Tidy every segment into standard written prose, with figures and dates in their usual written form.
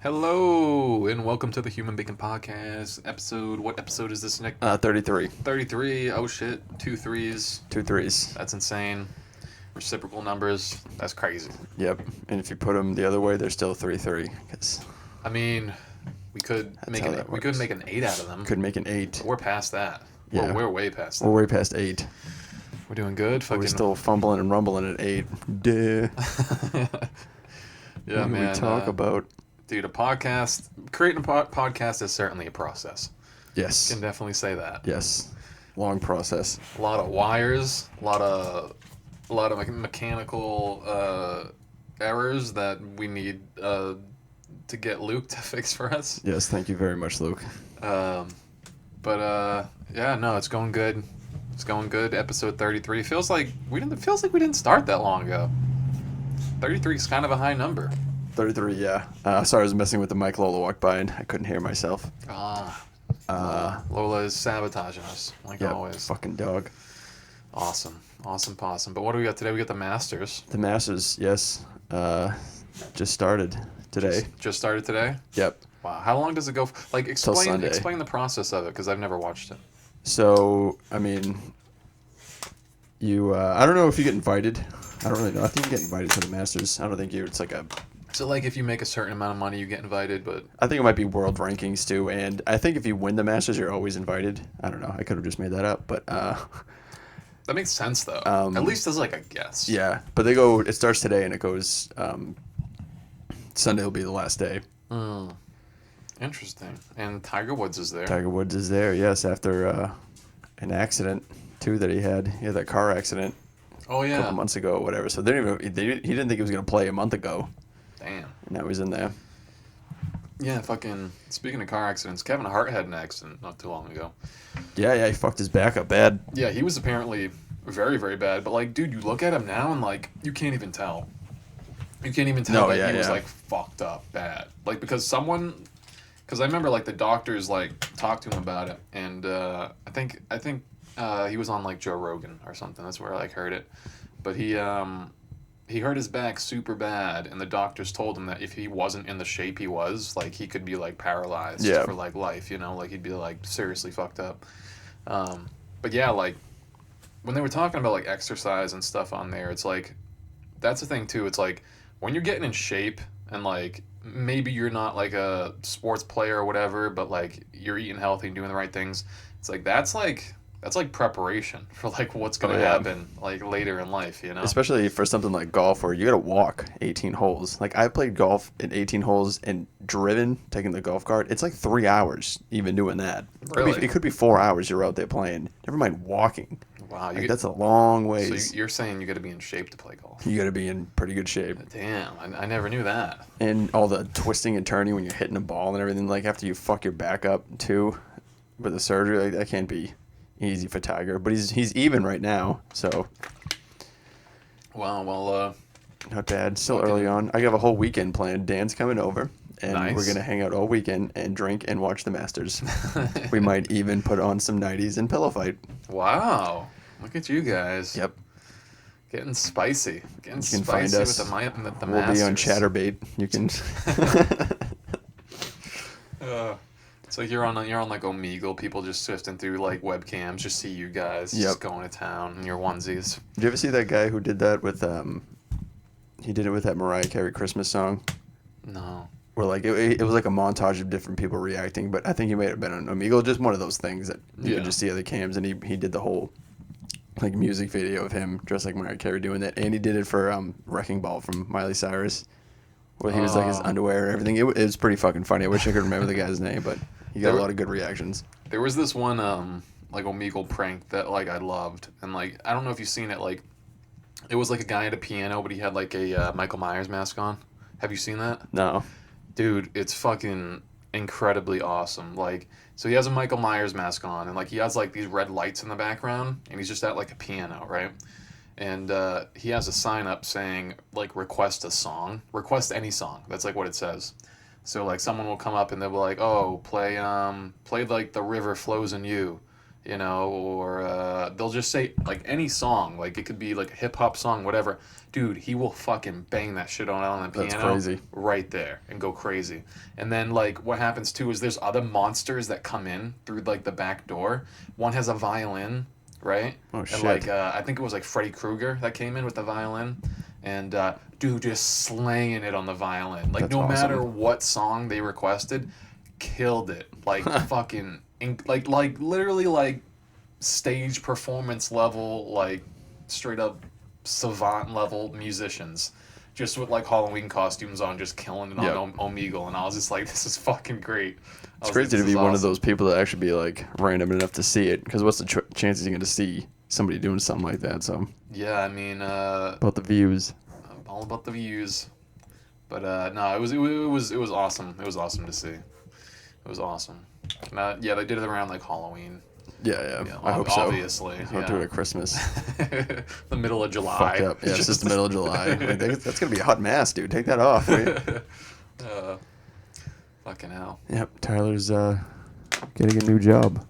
Hello, and welcome to the Human Bacon Podcast episode. What episode is this, Nick? 33. 33. Oh, shit. Two threes. Two threes. That's insane. Reciprocal numbers. That's crazy. Yep. And if you put them the other way, they're still 3-3. I mean, we could make an 8 out of them. Could make an 8. We're past that. Yeah. We're way past that. We're way past 8. We're doing good. We're still fumbling and rumbling at 8. Duh. Yeah, what man. We talk about. Dude, creating a podcast is certainly a process. Yes. Can definitely say that. Yes. Long process. A lot of wires, a lot of mechanical errors that we need to get Luke to fix for us. Yes, thank you very much, Luke. Yeah, no, it's going good. It's going good. Episode 33 feels like we didn't start that long ago. 33 is kind of a high number. 33, yeah. Sorry, I was messing with the mic. Lola walked by and I couldn't hear myself. Lola is sabotaging us, like always. Fucking dog. Awesome. But what do we got today? We got the Masters. The Masters, yes. Just started today. Just started today? Yep. Wow. How long does it go? Explain the process of it, because I've never watched it. So, I mean, I don't know if you get invited. I don't really know. I think you get invited to the Masters. I don't think it's like a... So, like, if you make a certain amount of money, you get invited, but... I think it might be world rankings, too, and I think if you win the Masters, you're always invited. I don't know. I could have just made that up, but... That makes sense, though. At least as, like, a guess. Yeah, but it starts today, and it goes... Sunday will be the last day. Interesting. And Tiger Woods is there. Tiger Woods is there, yes, after an accident, too, that he had. He had that car accident. Oh, yeah. A couple months ago or whatever, so he didn't think he was going to play a month ago. Damn. And now he's in there. Yeah, fucking... Speaking of car accidents, Kevin Hart had an accident not too long ago. Yeah, he fucked his back up bad. Yeah, he was apparently very, very bad. But, like, dude, you look at him now and, like, you can't even tell. You can't even tell he was, like, fucked up bad. Like, because I remember, like, the doctors, like, talked to him about it. And I think he was on, like, Joe Rogan or something. That's where I, like, heard it. But he hurt his back super bad, and the doctors told him that if he wasn't in the shape he was, like, he could be, like, paralyzed for, like, life, you know? Like, he'd be, like, seriously fucked up. But, yeah, like, when they were talking about, like, exercise and stuff on there, it's, like, that's the thing, too. It's, like, when you're getting in shape and, like, maybe you're not, like, a sports player or whatever, but, like, you're eating healthy and doing the right things, it's, like, that's like preparation for like what's gonna happen like later in life, you know. Especially for something like golf, where you gotta walk 18 holes. Like I played golf in 18 holes and driven, taking the golf cart. It's like 3 hours even doing that. Really? It could be 4 hours you're out there playing. Never mind walking. Wow, that's a long ways. So you're saying you got to be in shape to play golf? You got to be in pretty good shape. Damn, I never knew that. And all the twisting and turning when you're hitting a ball and everything. Like after you fuck your back up too, with the surgery, like that can't be easy for Tiger, but he's even right now, so. Wow, well, not bad. Still early on. I have a whole weekend planned. Dan's coming over, and we're gonna hang out all weekend and drink and watch the Masters. We might even put on some 90s and pillow fight. Wow, look at you guys. Yep. Getting spicy. Getting you can spicy find us. with the we'll Masters. Be on Chatterbait. You can. It's like you're on like Omegle, people just sifting through like webcams, just see you guys just going to town in your onesies. Did you ever see that guy who did that with he did it with that Mariah Carey Christmas song? No. Where like it was like a montage of different people reacting, but I think he may have been on Omegle, just one of those things that you could just see other cams, and he did the whole like music video of him dressed like Mariah Carey doing that, and he did it for Wrecking Ball from Miley Cyrus, where he was like his underwear and everything. It was pretty fucking funny. I wish I could remember the guy's name, but he got a lot of good reactions. There was this one like Omegle prank that like I loved, and like I don't know if you've seen it. Like it was like a guy at a piano, but he had like a Michael Myers mask on. Have you seen that? No. Dude, it's fucking incredibly awesome. Like, so he has a Michael Myers mask on, and like he has like these red lights in the background, and he's just at like a piano, right? And he has a sign up saying like request a song, request any song. That's like what it says. So like someone will come up and they'll be like, oh, play like The River Flows in You. you know, or they'll just say like any song, like it could be like a hip hop song, whatever. Dude, he will fucking bang that shit on the piano. That's crazy. Right there and go crazy. And then like what happens too is there's other monsters that come in through like the back door. One has a violin, right? Oh shit. And like I think it was like Freddy Krueger that came in with the violin. And dude just slaying it on the violin. Like That's no awesome. matter what song they requested, killed it. Like fucking like literally like stage performance level, like straight up savant level musicians, just with like Halloween costumes on, just killing it on Omegle. And I was just like, this is fucking great. It's crazy to be one of those people that actually be like random enough to see it, because what's the chances you're going to see somebody doing something like that? So yeah, I mean, about the views. All about the views. But no, it was awesome. It was awesome to see. It was awesome. And, yeah, they did it around like Halloween. Yeah. I hope so. Obviously. I'll do it at Christmas. The middle of July. Fucked up. Yeah, it's just the middle of July. Like, that's gonna be a hot mess, dude. Take that off. Right? Fucking hell. Yep. Tyler's getting a new job.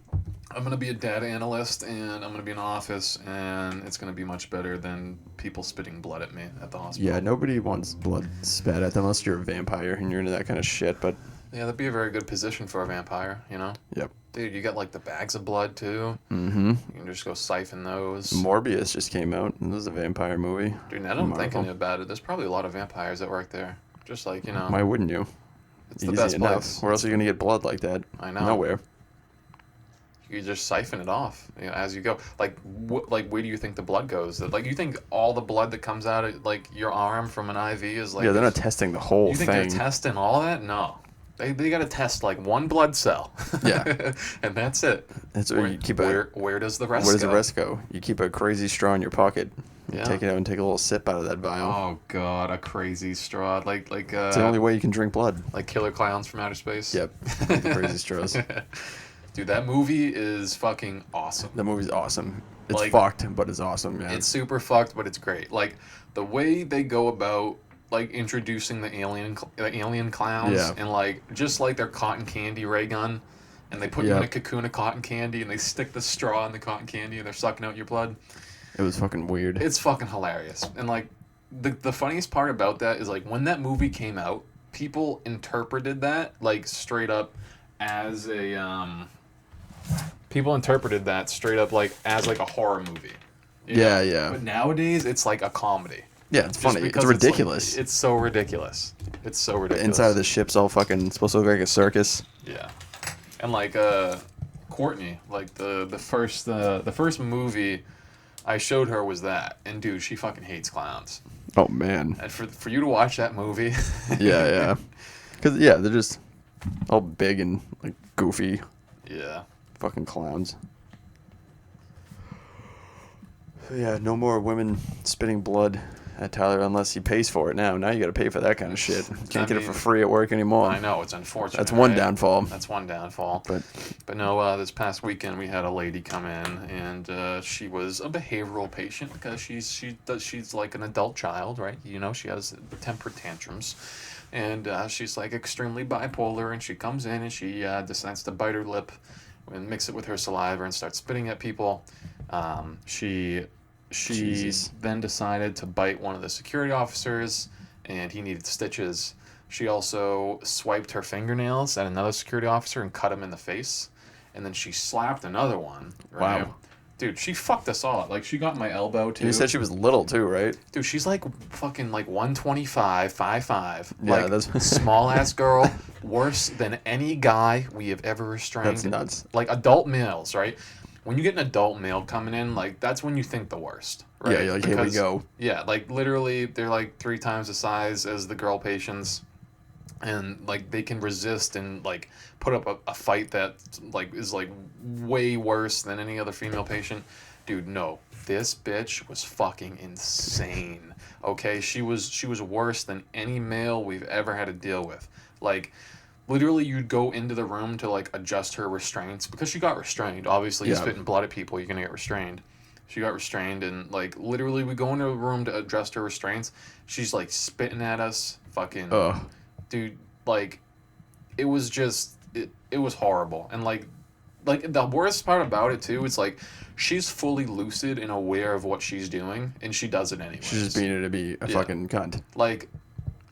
I'm gonna be a data analyst, and I'm gonna be in an office, and it's gonna be much better than people spitting blood at me at the hospital. Yeah, nobody wants blood spat at them unless you're a vampire and you're into that kind of shit. But yeah, that'd be a very good position for a vampire, you know? Yep. Dude, you got like the bags of blood too. Mm-hmm. You can just go siphon those. Morbius just came out, and this is a vampire movie. Dude, now that I'm thinking about it, there's probably a lot of vampires that work there. Just like, you know. Why wouldn't you? It's the best place. Where else are you gonna get blood like that? I know. Nowhere. You just siphon it off, you know, as you go. Like, where do you think the blood goes? Like, you think all the blood that comes out of like your arm from an IV is like? Yeah, they're not testing the whole thing. You think they're testing all that? No. They got to test like one blood cell. Yeah. And that's it. That's where you keep where does the rest go? Where does the rest go? You keep a crazy straw in your pocket. You take it out and take a little sip out of that vial. Oh god, a crazy straw. Like it's the only way you can drink blood. Like Killer Clowns from Outer Space. Yep. The crazy straws. Dude, that movie is fucking awesome. The movie's awesome. It's like, fucked, but it's awesome, man. It's super fucked, but it's great. Like the way they go about like introducing the alien clowns, and like just like their cotton candy ray gun, and they put you in a cocoon of cotton candy, and they stick the straw in the cotton candy, and they're sucking out your blood. It was fucking weird. It's fucking hilarious. And like the funniest part about that is like when that movie came out, people interpreted that like straight up as a people interpreted that straight up like as like a horror movie. Yeah. But nowadays it's like a comedy. Yeah, it's funny. It's ridiculous. It's so ridiculous. It's so ridiculous. The inside of the ship's all fucking supposed to look like a circus. Yeah. And like Courtney, like the first movie I showed her was that, and dude, she fucking hates clowns. Oh man. And for you to watch that movie. Yeah. Cuz they're just all big and like goofy. Yeah. Fucking clowns. So yeah, no more women spitting blood at Tyler unless he pays for it now. Now you got to pay for that kind of shit. Can't get it for free at work anymore. I know, it's unfortunate. That's one downfall. That's one downfall. But no, this past weekend we had a lady come in, and she was a behavioral patient because she's like an adult child, right? You know, she has temper tantrums. And she's like extremely bipolar, and she comes in and she decides to bite her lip and mix it with her saliva and start spitting at people. She then decided to bite one of the security officers, and he needed stitches. She also swiped her fingernails at another security officer and cut him in the face. And then she slapped another one. Right? Wow. Dude, she fucked us all up. Like, she got my elbow, too. You said she was little, too, right? Dude, she's like fucking like 125, 5'5". Yeah, like, that's... small-ass girl, worse than any guy we have ever restrained. That's nuts. Like, adult males, right? When you get an adult male coming in, like, that's when you think the worst, right? Yeah, you're like, here we go. Yeah, like, literally, they're like 3 times the size as the girl patients. And, like, they can resist and, like, put up a fight that, like, is, like, way worse than any other female patient. Dude, no. This bitch was fucking insane. Okay? She was worse than any male we've ever had to deal with. Like, literally, you'd go into the room to, like, adjust her restraints. Because she got restrained. Obviously, you're spitting blood at people, you're gonna get restrained. She got restrained, and, like, literally, we go into a room to adjust her restraints. She's, like, spitting at us. Fucking... Dude, like, it was just, it was horrible. And, like, like, the worst part about it, too, is, like, she's fully lucid and aware of what she's doing, and she does it anyway. She's just being her to be a fucking cunt. Like,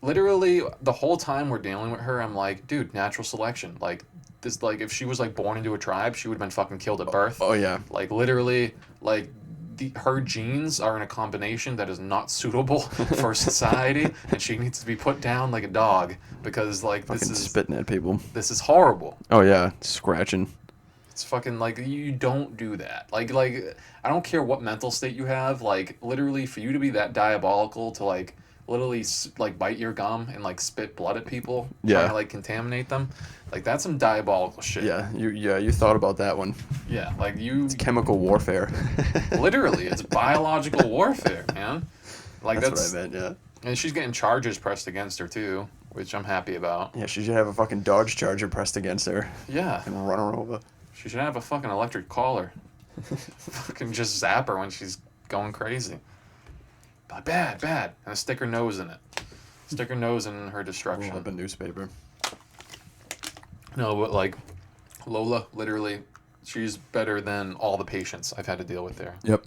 literally, the whole time we're dealing with her, I'm like, dude, natural selection. Like, this, like, if she was, like, born into a tribe, she would have been fucking killed at birth. Oh, yeah. Like, literally, like, her genes are in a combination that is not suitable for society, and she needs to be put down like a dog because, like, fucking this is spitting at people. This is horrible. Oh yeah, scratching. It's fucking, like, you don't do that. Like I don't care what mental state you have. Like, literally, for you to be that diabolical to, like, literally, like, bite your gum and, like, spit blood at people, trying to, like, contaminate them, like, that's some diabolical shit. Yeah, you thought about that one. Yeah, like, you. It's chemical warfare. Literally, it's biological warfare, man. Like, that's what I meant. Yeah. And she's getting charges pressed against her too, which I'm happy about. Yeah, she should have a fucking Dodge Charger pressed against her. Yeah. And run her over. She should have a fucking electric collar. Fucking just zap her when she's going crazy. But bad. And a stick her nose in it. Stick her nose in her destruction. Roll up a newspaper. No, but, like, Lola, literally, she's better than all the patients I've had to deal with there. Yep.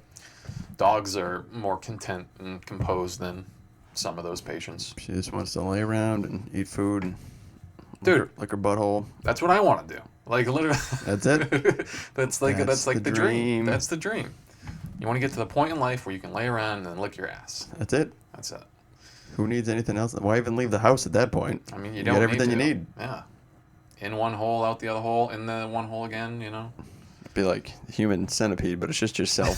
Dogs are more content and composed than some of those patients. She just wants to lay around and eat food and dude, lick her butthole. That's what I want to do. Like, literally. That's it. that's like the dream. That's the dream. You want to get to the point in life where you can lay around and lick your ass. That's it. That's it. Who needs anything else? Why even leave the house at that point? I mean, you got everything you need. Yeah. In one hole, out the other hole, in the one hole again, you know? It'd be like human centipede, but it's just yourself.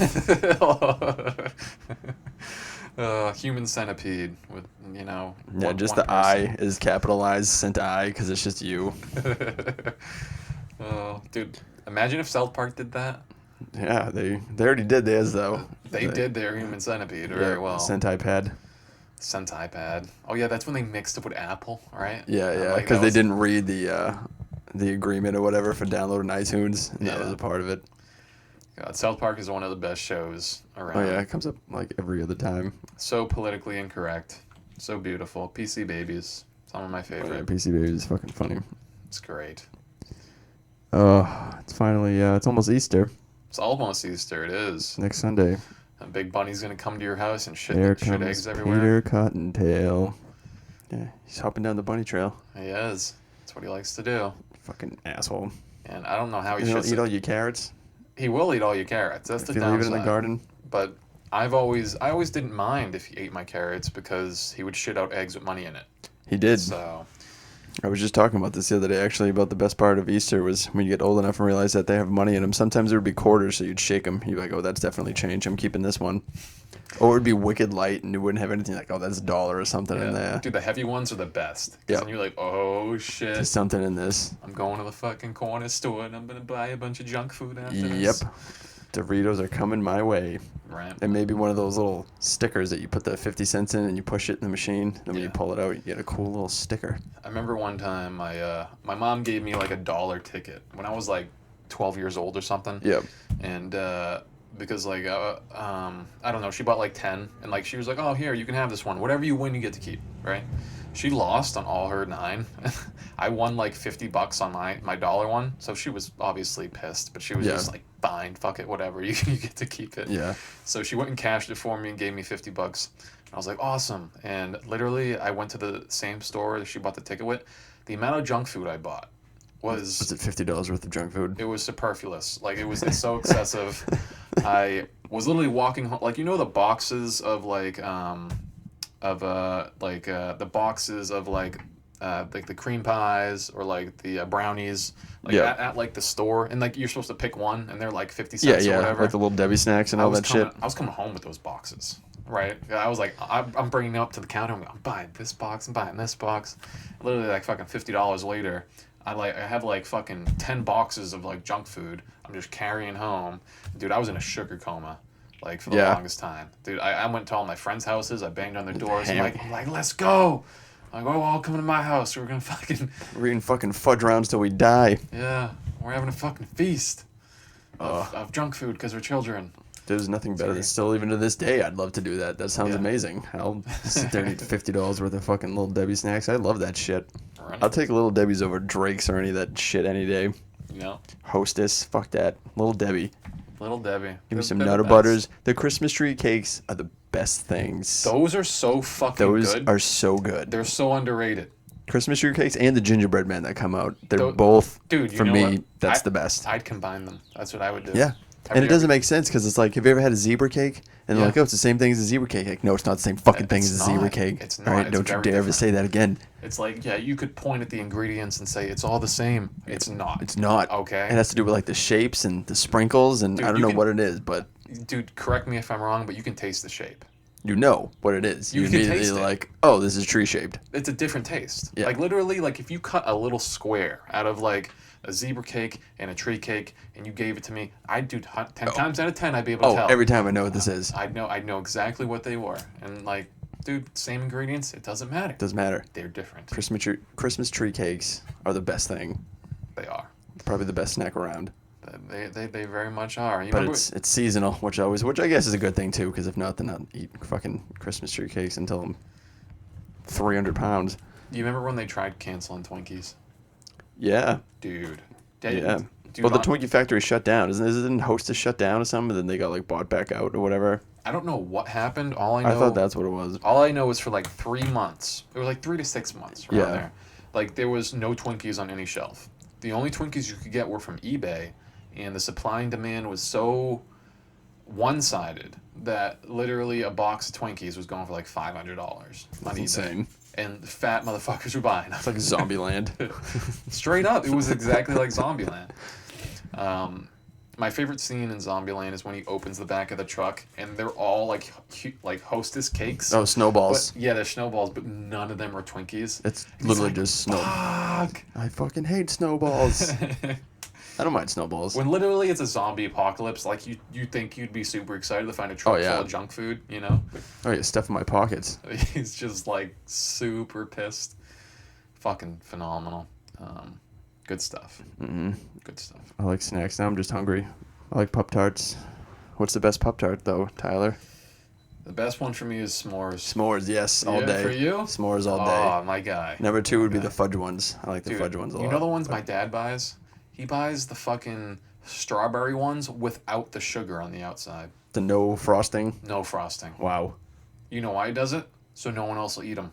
Human centipede with, you know. Yeah, just the I is capitalized, sent I, because it's just you. Oh, dude, imagine if South Park did that. Yeah, they already did theirs, though. They did their human centipede very well. Centipad. Centipad. Oh yeah, that's when they mixed it with Apple, right? Yeah, because they didn't read the agreement or whatever for downloading iTunes. And that was a part of it. God, South Park is one of the best shows around. Oh yeah, it comes up like every other time. So politically incorrect, so beautiful. PC Babies, some of my favorite. Oh, yeah, PC Babies is fucking funny. It's great. Oh, it's finally it's almost Easter. It's almost Easter. It is. Next Sunday. And Big Bunny's gonna come to your house and shit eggs everywhere. Peter Cottontail. Yeah, he's hopping down the bunny trail. He is. That's what he likes to do. Fucking asshole. And I don't know how he should shits eat all your carrots. He will eat all your carrots. That's the downside. If you leave it in the garden. But I always didn't mind if he ate my carrots because he would shit out eggs with money in it. He did. So. I was just talking about this the other day, actually, about the best part of Easter was when you get old enough and realize that they have money in them. Sometimes there would be quarters, so you'd shake them. You'd be like, oh, that's definitely change. I'm keeping this one. Or it would be wicked light, and you wouldn't have anything like, oh, that's $1 or something in there. Dude, the heavy ones are the best. Yeah. Then you're like, oh, shit. There's something in this. I'm going to the fucking corner store, and I'm going to buy a bunch of junk food after this. Yep. Doritos are coming my way. Right. And maybe one of those little stickers that you put the 50 cents in and you push it in the machine. And when you pull it out, you get a cool little sticker. I remember one time my mom gave me like $1 ticket when I was like 12 years old or something. Yep. And because like I don't know, she bought like 10 and like she was like, oh, here, you can have this one. Whatever you win, you get to keep, right? She lost on all her 9. I won like $50 on my dollar one, so she was obviously pissed, but she was just like, fine, fuck it, whatever, you get to keep it. Yeah. So she went and cashed it for me and gave me $50. And I was like, awesome. And literally, I went to the same store that she bought the ticket with. The amount of junk food I bought was it $50 worth of junk food? It was superfluous. Like it's so excessive. I was literally walking home, like, you know, the boxes of like the boxes of like the cream pies or like the brownies, like at like the store, and like you're supposed to pick one and they're like 50 cents or whatever. Like the little Debbie snacks and all that shit. I was coming home with those boxes, right? I was like, I'm bringing them up to the counter. I'm buying this box. I'm buying this box. Literally like fucking $50 later, I have like fucking 10 boxes of like junk food. I'm just carrying home, dude. I was in a sugar coma. Like, for the longest time. Dude, I went to all my friends' houses. I banged on their doors. I'm like, let's go. I'm like, oh, all coming to my house. We're going to fucking... We're eating fucking fudge rounds till we die. Yeah. We're having a fucking feast of junk food because we're children. There's nothing better than still, even to this day, I'd love to do that. That sounds amazing. I'll sit there and eat $50 worth of fucking Little Debbie snacks. I love that shit. Right. I'll take Little Debbie's over Drake's or any of that shit any day. You know? Hostess, fuck that. Little Debbie. Little Debbie. Give me some Nutter Butters. The Christmas tree cakes are the best things. Those are so fucking good. Those are so good. They're so underrated. Christmas tree cakes and the gingerbread men that come out. They're both, dude, for me, that's the best. I'd combine them. That's what I would do. Yeah. And it doesn't make sense because it's like, have you ever had a zebra cake? And they're like, oh, it's the same thing as a zebra cake. Like, no, it's not the same fucking thing as a zebra cake. It's not. All right, don't you dare ever say that again. It's like, yeah, you could point at the ingredients and say it's all the same. It's not. It's not. Okay. It has to do with like the shapes and the sprinkles, and I don't know what it is, but. Dude, correct me if I'm wrong, but you can taste the shape. You know what it is. You can taste it. Like, oh, this is tree shaped. It's a different taste. Yeah. Like literally, like if you cut a little square out of like a zebra cake and a tree cake, and you gave it to me, I'd do 10 times out of 10, I'd be able to tell. Oh, every time I know what this is. I'd know exactly what they were, and like, dude, same ingredients, it doesn't matter. Doesn't matter. They're different. Christmas tree cakes are the best thing. They are. Probably the best snack around. They very much are. But it's seasonal, which I guess is a good thing too, because if not, then I'll eat fucking Christmas tree cakes until I'm 300 pounds. Do you remember when they tried canceling Twinkies? Yeah. Dude. Yeah. Well, the Twinkie factory shut down. Isn't Hostess shut down or something? And then they got like bought back out or whatever. I don't know what happened. I thought that's what it was. All I know is for like 3 months. It was like 3 to 6 months around there. Like there was no Twinkies on any shelf. The only Twinkies you could get were from eBay, and the supply and demand was so one-sided that literally a box of Twinkies was going for like $500 on eBay. Insane. And fat motherfuckers were buying. It's like Zombieland. Straight up, it was exactly like Zombieland. My favorite scene in Zombieland is when he opens the back of the truck and they're all like Hostess cakes. Oh, snowballs. But, yeah, they're snowballs, but none of them are Twinkies. It's literally just snowballs. I fucking hate snowballs. I don't mind snowballs. When literally it's a zombie apocalypse, like you think you'd be super excited to find a truck full of junk food, you know? Oh yeah, stuff in my pockets. He's just like super pissed. Fucking phenomenal. Good stuff. Mm-hmm. Good stuff. I like snacks. Now I'm just hungry. I like Pop-Tarts. What's the best Pop-Tart though, Tyler? The best one for me is s'mores. S'mores, yes, all day. For you? S'mores all day. Oh, my guy. Number 2 would be the fudge ones. I like the fudge ones a lot. You know the ones my dad buys? He buys the fucking strawberry ones without the sugar on the outside. The no frosting? No frosting. Wow. You know why he does it? So no one else will eat them.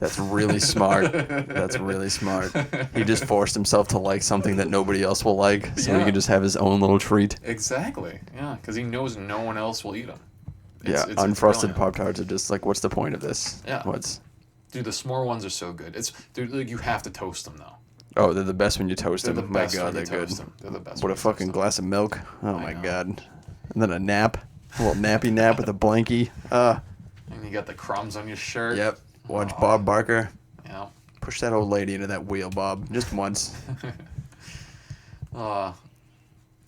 That's really smart. That's really smart. He just forced himself to like something that nobody else will like, so he can just have his own little treat. Exactly. Yeah, because he knows no one else will eat them. It's unfrosted Pop-Tarts are just like, what's the point of this? Yeah. Dude, the s'more ones are so good. Dude, like, you have to toast them though. Oh, they're the best when you toast them. My God, they're good. They're the best. What a fucking glass of milk. Oh my God. And then a nap. A little nappy nap with a blankie. And you got the crumbs on your shirt. Yep. Watch Bob Barker. Yeah. Push that old lady into that wheel, Bob. Just once. You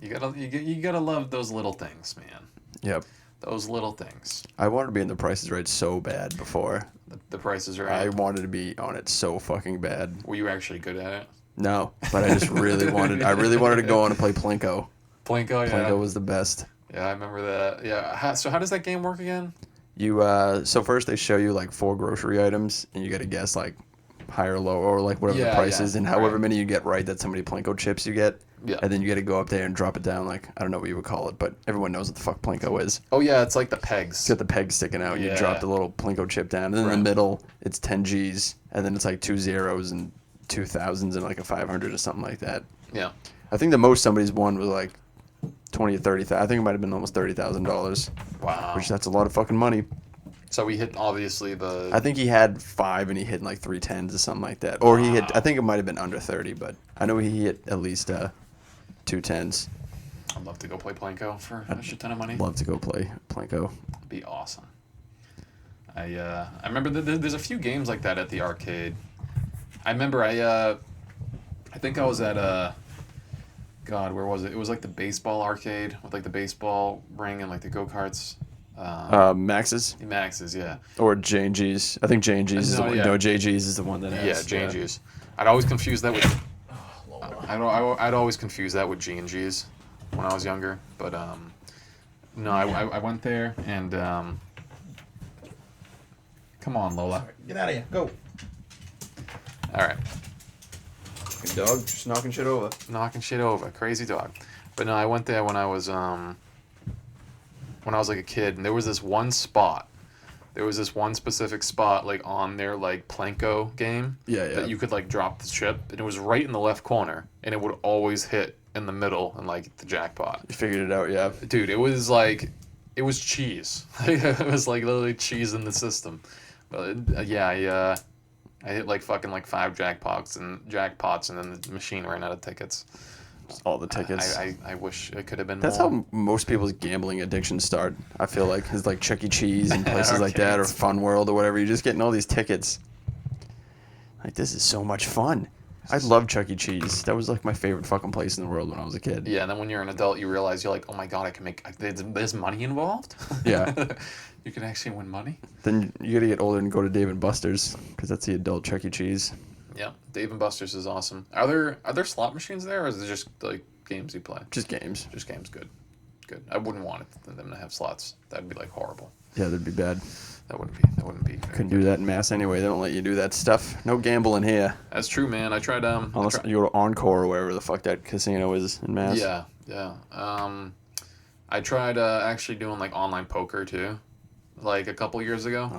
gotta love those little things, man. Yep. Those little things. I wanted to be in The Price is Right so bad before. The Price is Right? I wanted to be on it so fucking bad. Were you actually good at it? No, but I just really wanted to go on and play Plinko. Plinko, yeah. Plinko was the best. Yeah, I remember that. Yeah. So how does that game work again? So first they show you like 4 grocery items, and you got to guess like high or low, or like whatever the price is, and however many you get right, that's how many Plinko chips you get. Yeah. And then you got to go up there and drop it down, like, I don't know what you would call it, but everyone knows what the fuck Plinko is. Oh yeah, it's like the pegs. It's got the pegs sticking out. You drop the little Plinko chip down, and then in the middle it's 10 G's, and then it's like 2 zeros and 2 thousands and like a 500 or something like that. Yeah. I think the most somebody's won was like 20 or 30. I think it might have been almost $30,000. Wow. Which that's a lot of fucking money. So he hit obviously the. I think he had 5 and he hit like 3 10s or something like that. Or he hit. I think it might have been under 30, but I know he hit at least 2 10s. I'd love to go play Plinko for a shit ton of money. Love to go play Plinko. It'd be awesome. I remember there's a few games like that at the arcade. I remember I think I was at God, where was it? It was like the baseball arcade with like the baseball ring and like the go-karts. Max's? Max's, yeah. Or J&G's. I think J&G's is the one. No, J&G's is the one that has. Yeah, J&G's. I'd always confuse that with. I'd always confuse that with G&G's when I was younger, but no, I went there and come on, Lola. Sorry. Get out of here. Go. All right. Dog just knocking shit over. Knocking shit over. Crazy dog. But no, I went there when I was like a kid, and there was this one spot. There was this one specific spot like on their like Plinko game. Yeah. That you could like drop the chip, and it was right in the left corner, and it would always hit in the middle and like the jackpot. You figured it out, yeah. Dude, it was cheese. It was like literally cheese in the system. But I hit like fucking like 5 jackpots, and then the machine ran out of tickets. Just all the tickets. I wish it could have been. That's more. how most people's gambling addictions start. I feel like it's like Chuck E. Cheese and places like that, or Fun World or whatever. You're just getting all these tickets. Like, this is so much fun. I love Chuck E. Cheese. That was like my favorite fucking place in the world when I was a kid. Yeah, and then when you're an adult, you realize you're like, oh my god, I can make. There's money involved. Yeah. You can actually win money. Then you gotta get older and go to Dave and Buster's, because that's the adult Chuck E. Cheese. Yeah, Dave and Buster's is awesome. Are there slot machines there, or is it just like games you play? Just games. Just games. Good. I wouldn't want them to have slots. That'd be like horrible. Yeah, that'd be bad. That wouldn't be. Couldn't do that in Mass anyway. They don't let you do that stuff. No gambling here. That's true, man. I tried. Unless you go to Encore or wherever the fuck that casino is in Mass. Yeah. I tried actually doing like online poker too, like a couple years ago.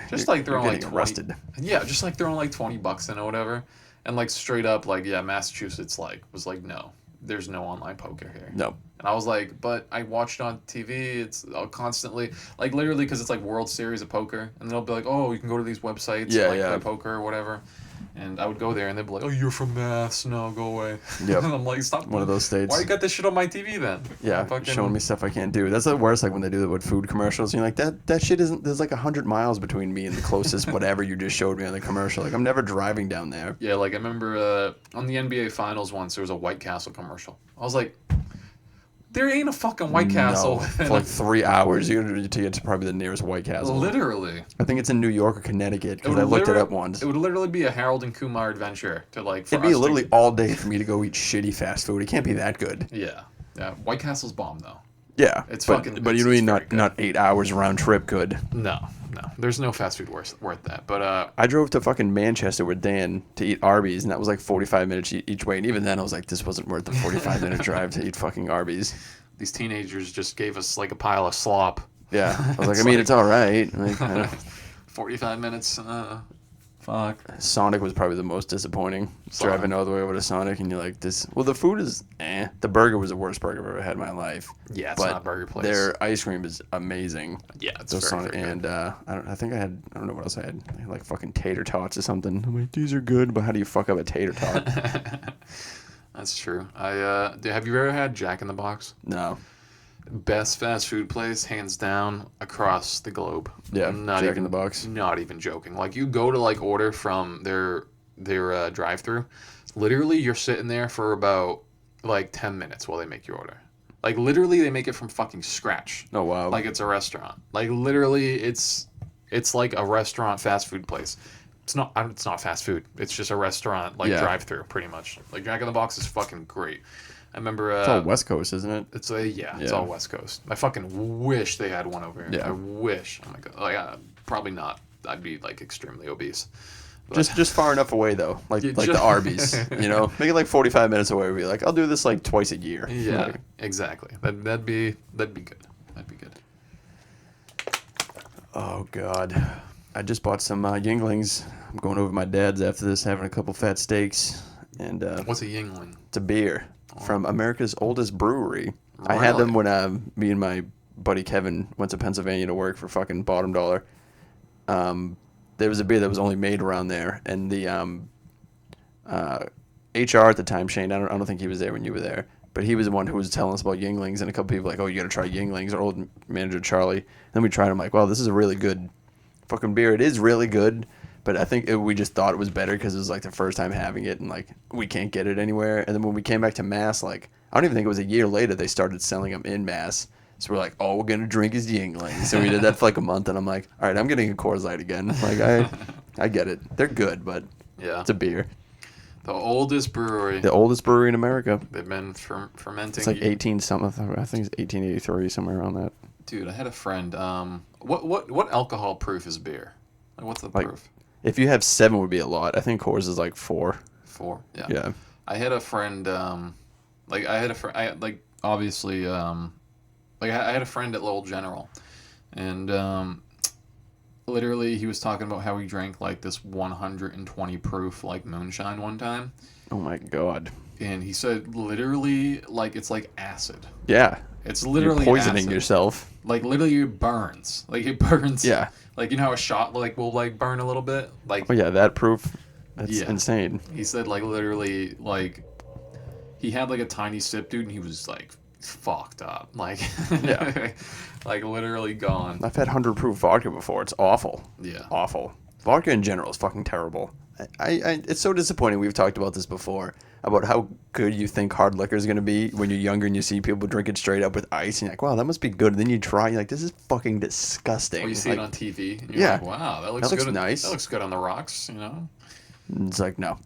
Just throwing like 20, arrested. Yeah, just like throwing like $20 in or whatever, and like straight up like Massachusetts was like no, there's no online poker here. No. And I was like, but I watched on TV. It's constantly like literally because it's like World Series of Poker, and they'll be like, oh, you can go to these websites, play poker or whatever. And I would go there, and they'd be like, oh, you're from Mass, no, go away. Yep. And I'm like, stop. One of those states. Why you got this shit on my TV then? Yeah, showing me stuff I can't do. That's the worst. Like when they do that with food commercials, and you're like, that shit isn't. There's like 100 miles between me and the closest whatever you just showed me on the commercial. Like I'm never driving down there. Yeah, like I remember on the NBA Finals once there was a White Castle commercial. I was like, there ain't a fucking White Castle. For like 3 hours, you to get to probably the nearest White Castle. Literally. I think it's in New York or Connecticut, because I looked it up once. It would literally be a Harold and Kumar adventure to like. It'd be literally all day for me to go eat shitty fast food. It can't be that good. Yeah. White Castle's bomb though. Yeah, it's fucking. But you know, not 8 hours round trip good. No. There's no fast food worth that. But I drove to fucking Manchester with Dan to eat Arby's, and that was like 45 minutes each way. And even then, I was like, this wasn't worth the 45-minute drive to eat fucking Arby's. These teenagers just gave us like a pile of slop. Yeah, I was like, I mean, it's all right. Like, 45 minutes. Fuck. Sonic was probably the most disappointing. Driving all the way over to Sonic, and you're like, this. Well, the food is The burger was the worst burger I've ever had in my life. Yeah, it's not a burger place. Their ice cream is amazing. Yeah, it's very good. And I don't know what else I had. I had like fucking tater tots or something. I'm like, these are good, but how do you fuck up a tater tot? That's true. Have you ever had Jack in the Box? No. Best fast food place, hands down, across the globe. Yeah, Jack in the Box. Not even joking. Like you go to like order from their drive-through, literally you're sitting there for about like 10 minutes while they make your order. Like literally they make it from fucking scratch. Oh wow. Like it's a restaurant. Like literally it's like a restaurant fast food place. It's not fast food. It's just a restaurant drive-through pretty much. Like Jack in the Box is fucking great. I remember it's all West Coast, isn't it? It's all West Coast. I fucking wish they had one over here. Yeah. I wish. Oh my god. Like probably not. I'd be like extremely obese. But, just far enough away though, like the Arby's, you know, make it like 45 minutes away. We'd be like, I'll do this like twice a year. Yeah, like, exactly. That'd be good. That'd be good. Oh god, I just bought some Yuenglings. I'm going over to my dad's after this, having a couple fat steaks. And what's a Yuengling? It's a beer from America's oldest brewery. Really? I had them when me and my buddy Kevin went to Pennsylvania to work for fucking bottom dollar. There was a beer that was only made around there, and the HR at the time, Shane, I don't think he was there when you were there, but he was the one who was telling us about Yuenglings, and a couple people were like, oh, you gotta try Yuenglings. Our old manager Charlie. And then we tried. I'm like, wow, this is a really good fucking beer. It is really good, but I think we just thought it was better because it was like the first time having it, and like we can't get it anywhere. And then when we came back to Mass, like I don't even think it was a year later they started selling them in Mass. So we're like, all we're gonna drink is Yuengling. So we did that for like a month, and I'm like, all right, I'm getting a Coors Light again. Like I get it. They're good, but it's a beer. The oldest brewery. The oldest brewery in America. They've been fermenting. It's like 18 something. I think it's 1883, somewhere around that. Dude, I had a friend. What alcohol proof is beer? Like, what's the proof? If you have 7, would be a lot. I think Coors is like 4. before. Yeah. Yeah. I had a friend. Obviously. I had a friend at Lowell General, and literally he was talking about how he drank like this 120 proof like moonshine one time. Oh my god. And he said literally like it's like acid. Yeah. It's literally You're poisoning acid. yourself. Like literally it burns. Like it burns. Yeah. Like you know how a shot like will like burn a little bit? Like Oh yeah, that proof. That's insane. He said like literally like he had like a tiny sip, dude, and he was like fucked up. Like yeah. like literally gone. I've had 100 proof vodka before. It's awful. Yeah. Awful. Vodka in general is fucking terrible. It's so disappointing. We've talked about this before about how good you think hard liquor is going to be when you're younger and you see people drink it straight up with ice and you're like, wow, that must be good. And then you try and you're like, this is fucking disgusting. Or you see like, it on TV and you're like, wow, that looks good. Nice. That looks good on the rocks, you know? And it's like, no.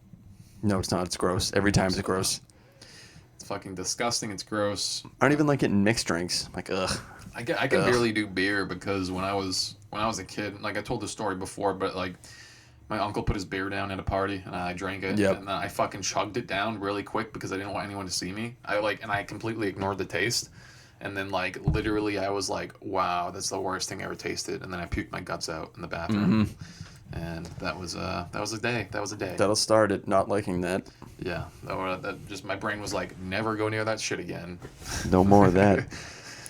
No, it's not. It's gross. Every time it's gross. It's fucking disgusting. It's gross. I don't even like it in mixed drinks. Like, ugh. I can barely do beer because when I was a kid, like I told this story before, but like my uncle put his beer down at a party and I drank it and then I fucking chugged it down really quick because I didn't want anyone to see me. I completely ignored the taste. And then like literally I was like, wow, that's the worst thing I ever tasted. And then I puked my guts out in the bathroom. Mm-hmm. And that was a day. That was a day. That'll start it, not liking that. Yeah. That just my brain was like, never go near that shit again. No more of that.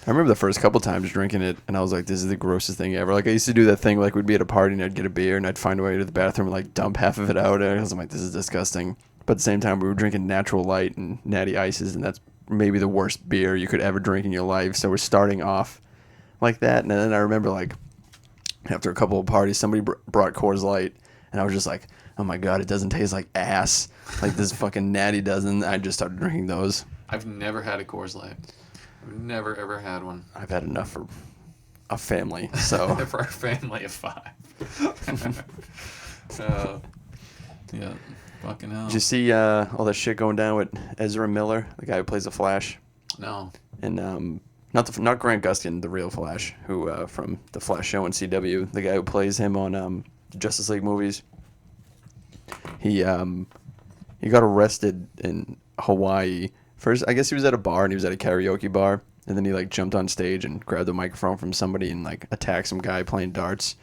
I remember the first couple times drinking it, and I was like, this is the grossest thing ever. Like, I used to do that thing, like, we'd be at a party, and I'd get a beer, and I'd find a way to the bathroom and, like, dump half of it out. And I was like, this is disgusting. But at the same time, we were drinking Natural Light and Natty Ices, and that's maybe the worst beer you could ever drink in your life. So we're starting off like that. And then I remember, like, after a couple of parties, somebody brought Coors Light, and I was just like, oh, my God, it doesn't taste like ass like this fucking Natty does. And I just started drinking those. I've never had a Coors Light. I've never, ever had one. I've had enough for a family, so. For a family of 5. Yeah, fucking hell. Did you see all that shit going down with Ezra Miller, the guy who plays the Flash? No. And not Grant Gustin, the real Flash, who from the Flash show on CW, the guy who plays him on the Justice League movies. He got arrested in Hawaii. First, I guess he was at a bar and he was at a karaoke bar, and then he like jumped on stage and grabbed the microphone from somebody and like attacked some guy playing darts,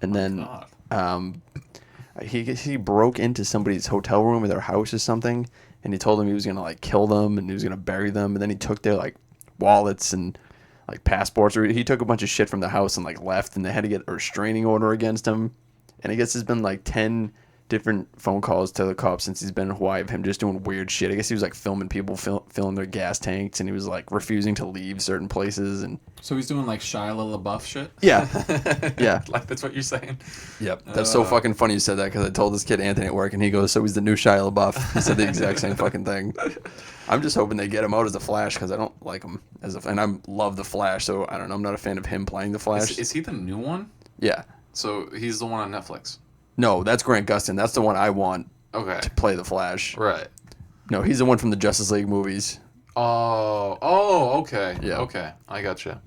and then he broke into somebody's hotel room or their house or something, and he told them he was gonna like kill them and he was gonna bury them, and then he took their like wallets and like passports, or he took a bunch of shit from the house and like left, and they had to get a restraining order against him, and I guess there's been like 10 different phone calls to the cops since he's been in Hawaii of him just doing weird shit. I guess he was like filming people filling their gas tanks, and he was like refusing to leave certain places. And so he's doing like Shia LaBeouf shit? Yeah. Yeah. Like that's what you're saying? Yep. That's so fucking funny you said that, because I told this kid Anthony at work, and he goes, so he's the new Shia LaBeouf. He said the exact same fucking thing. I'm just hoping they get him out as the Flash, because I don't like him and I love the Flash, so I don't know. I'm not a fan of him playing the Flash. Is he the new one? Yeah. So he's the one on Netflix? No, that's Grant Gustin. That's the one I want to play the Flash. Right. No, he's the one from the Justice League movies. Oh, okay. Yeah. Okay, I gotcha.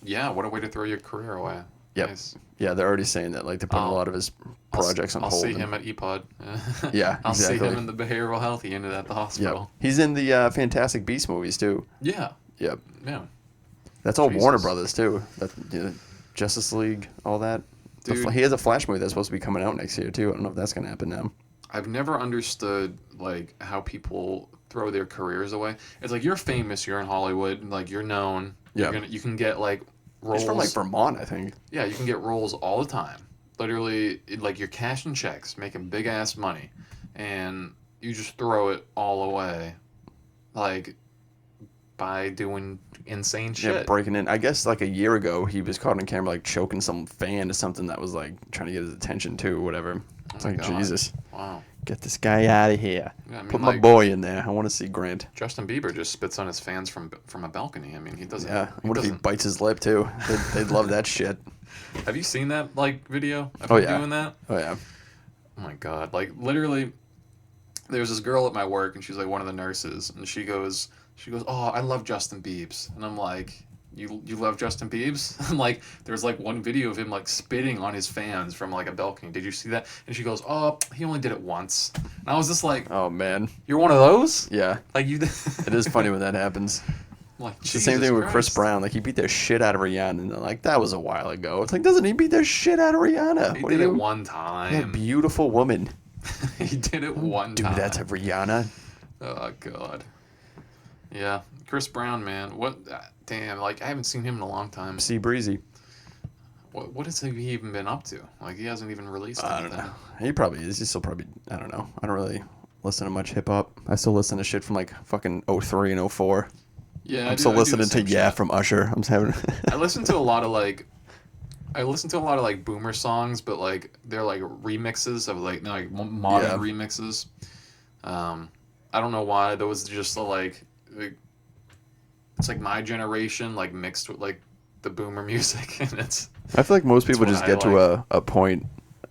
Yeah, what a way to throw your career away. Yep. Nice. Yeah, they're already saying that. Like, they're putting a lot of his projects on hold. I'll see him at EPOD. Yeah, I'll exactly. see him in the behavioral health unit at the hospital. Yep. He's in the Fantastic Beasts movies, too. Yeah. Yep. Yeah. That's all Warner Brothers, too. Justice League, all that. Dude, he has a Flash movie that's supposed to be coming out next year, too. I don't know if that's going to happen now. I've never understood, like, how people throw their careers away. It's like, you're famous, you're in Hollywood, like, you're known. Yeah. You can get, like, roles. He's from, like, Vermont, I think. Yeah, you can get roles all the time. Literally, like, you're cashing checks, making big-ass money, and you just throw it all away, like, by doing insane shit. Yeah, breaking in. I guess, like, a year ago, he was caught on camera, like, choking some fan or something that was, like, trying to get his attention, too, or whatever. It's like, God. Jesus. Wow. Get this guy out of here. Yeah, I mean, put my boy in there. I want to see Grant. Justin Bieber just spits on his fans from a balcony. I mean, he doesn't. Yeah. What if he bites his lip, too? They'd love that shit. Have you seen that, like, video of him doing that? Oh, yeah. Oh, my God. Like, literally, there's this girl at my work, and she's, like, one of the nurses, and she goes, oh, I love Justin Biebs. And I'm like, you love Justin Biebs? And like there's like one video of him like spitting on his fans from like a balcony. Did you see that? And she goes, oh, he only did it once. And I was just like, oh man, you're one of those? Yeah, like you. It is funny when that happens. Like, it's the same thing with Chris Brown. Like he beat the shit out of Rihanna, and they're like, that was a while ago. It's like, doesn't he beat the shit out of Rihanna? He did it one time. A beautiful woman. He did it one time. Do that to Rihanna. Oh god. Yeah, Chris Brown, man. What? Damn, like I haven't seen him in a long time. Sea Breezy. What has he even been up to? Like he hasn't even released anything. I don't know. He probably is. He's still probably. I don't know. I don't really listen to much hip hop. I still listen to shit from like fucking 03 and 04. Yeah, I'm still listening to Yeah from Usher. I'm having. I listen to a lot of like boomer songs, but like they're like remixes of like modern remixes. I don't know why those just like it's like my generation like mixed with like the boomer music, and it's. I feel like most people just get to a point,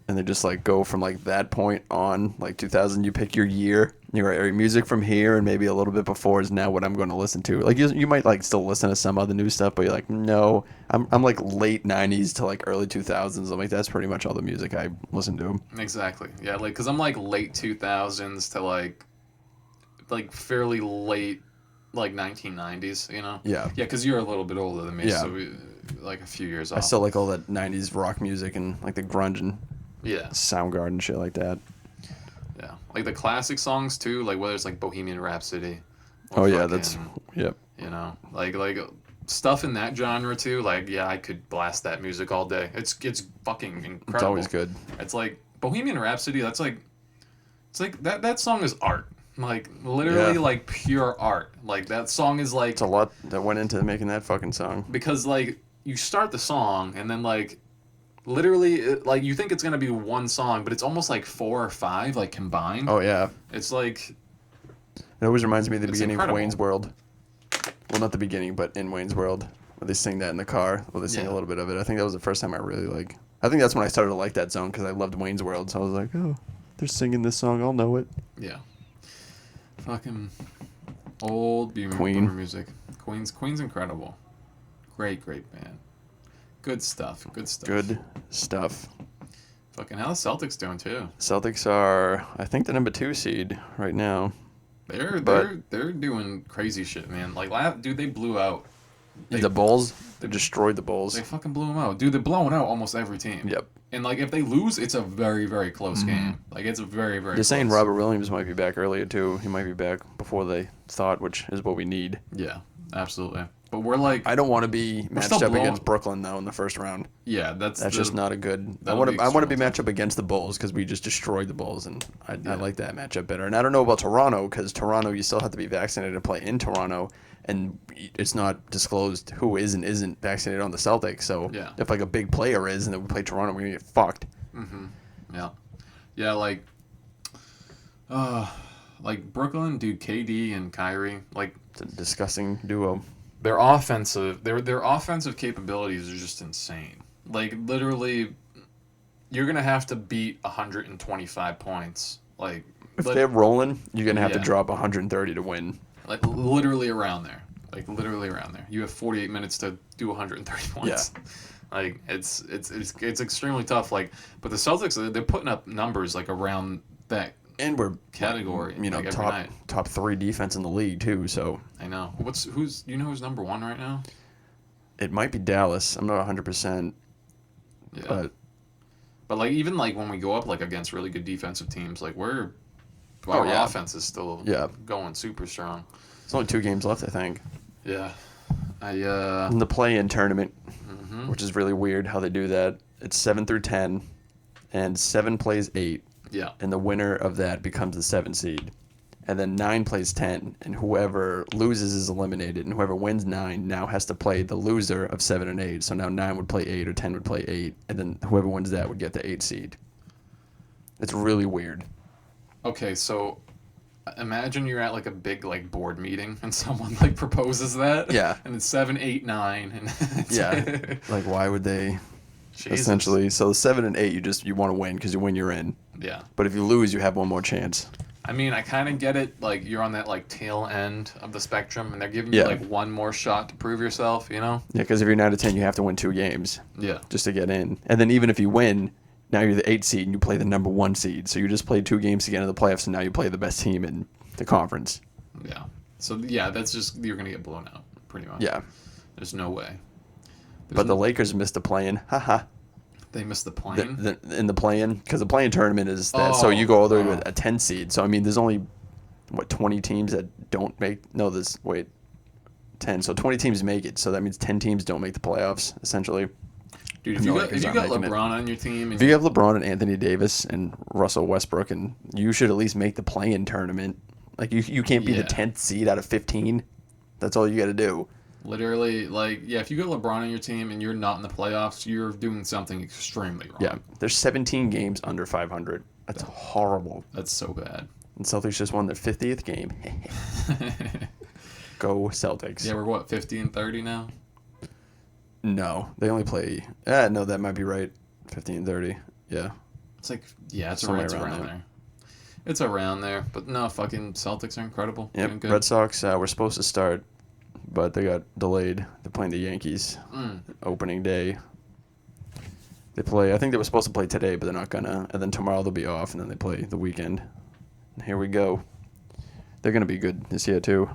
and they just like go from like that point on, like 2000. You pick your year. You're right, music from here and maybe a little bit before is now what I'm going to listen to. Like you might like still listen to some other new stuff, but you're like, no, I'm like late 90s to like early 2000s. I'm like, that's pretty much all the music I listen to. Exactly. Yeah, like because I'm like late 2000s to like fairly late like 1990s. You know. Yeah. Yeah, because you're a little bit older than me. Yeah. So we like a few years off. I still like all that 90s rock music and like the grunge and Soundgarden shit like that. Yeah, like the classic songs too, like whether it's like Bohemian Rhapsody. Oh yeah, that's yep. You know, like stuff in that genre too. Like yeah, I could blast that music all day. It's fucking incredible. It's always good. It's like Bohemian Rhapsody. It's like that song is art. Like literally like pure art. Like that song is like. It's a lot that went into making that fucking song. Because like you start the song and then like. Literally, like you think it's gonna be one song, but it's almost like 4 or 5, like combined. Oh yeah, it's like. It always reminds me of the beginning incredible. of Wayne's World. Well, not the beginning, but in Wayne's World, where they sing that in the car. Well, they sing a little bit of it. I think that was the first time I really like. I think that's when I started to like that song because I loved Wayne's World. So I was like, oh, they're singing this song. I'll know it. Yeah. Fucking old Queen music. Queen's incredible. Great band. Good stuff. Good stuff. Fucking how the Celtics doing too? Celtics are, I think, the number 2 seed right now. They're doing crazy shit, man. Like, dude, they blew out. The Bulls. They destroyed the Bulls. They fucking blew them out, dude. They're blowing out almost every team. Yep. And like, if they lose, it's a very, very close game. Like, it's a very, very. They're saying Robert Williams might be back earlier too. He might be back before they thought, which is what we need. Yeah, absolutely. But we're like, I don't want to be matched up against Brooklyn though in the first round. Yeah, that's just not a good. I want to be matched up against the Bulls because we just destroyed the Bulls, and I like that matchup better. And I don't know about Toronto because Toronto, you still have to be vaccinated to play in Toronto, and it's not disclosed who is and isn't vaccinated on the Celtics. So if like a big player is, and then we play Toronto, we're gonna get fucked. Mm-hmm. Yeah, like Brooklyn, dude, KD and Kyrie, like it's a disgusting duo. Their offensive capabilities are just insane. Like literally, you're gonna have to beat 125 points. Like if they're rolling, you're gonna have to drop 130 to win. Like literally around there. You have 48 minutes to do 130 points. Yeah. Like it's extremely tough. Like, but the Celtics, they're putting up numbers like around that. And we're category, like top 3 defense in the league too. So I know who's number 1 right now? It might be Dallas. I'm not 100%. Yeah. But like even like when we go up like against really good defensive teams, like our offense is still going super strong. There's only 2 games left, I think. Yeah. In the Playin Tournament, which is really weird how they do that. It's 7 through 10, and 7 plays 8. Yeah. And the winner of that becomes the 7 seed. And then 9 plays 10, and whoever loses is eliminated, and whoever wins 9 now has to play the loser of 7 and 8. So now 9 would play 8 or 10 would play 8, and then whoever wins that would get the 8 seed. It's really weird. Okay, so imagine you're at like a big like board meeting and someone like proposes that. Yeah. And it's 7, 8, 9 and like why would they essentially so 7 and 8 you want to win because you win you're in. Yeah. But if you lose you have one more chance. I mean, I kind of get it. Like, you're on that, like, tail end of the spectrum, and they're giving you, like, one more shot to prove yourself, you know? Yeah, because if you're 9 to 10, you have to win 2 games. Yeah. Just to get in. And then even if you win, now you're the 8 seed and you play the number 1 seed. So you just played 2 games to get into the playoffs, and now you play the best team in the conference. Yeah. So, yeah, that's just, you're going to get blown out, pretty much. Yeah. There's no way. But the Lakers missed the play-in. Haha. They missed the play-in? In the play-in? Because the play-in tournament is that. So you go all the way to a 10 seed. So, I mean, there's only, 20 teams that don't make... No, 10. So 20 teams make it. So that means 10 teams don't make the playoffs, essentially. Dude, if you got LeBron on your team... If you have LeBron and Anthony Davis and Russell Westbrook, and you should at least make the play-in tournament. Like, you can't be the 10th seed out of 15. That's all you got to do. Literally, if you got LeBron on your team and you're not in the playoffs, you're doing something extremely wrong. Yeah, there's 17 games under 500. That's horrible. That's so bad. And Celtics just won their 50th game. Go Celtics. Yeah, we're 50-30 now? No, they only play... no, that might be right. 50-30. Yeah. It's around there. It's around there. But no, fucking Celtics are incredible. Yep, good. Red Sox were supposed to start, but they got delayed. They're playing the Yankees opening day. I think they were supposed to play today, but they're not gonna. And then tomorrow they'll be off, and then they play the weekend. And here we go. They're gonna be good this year too.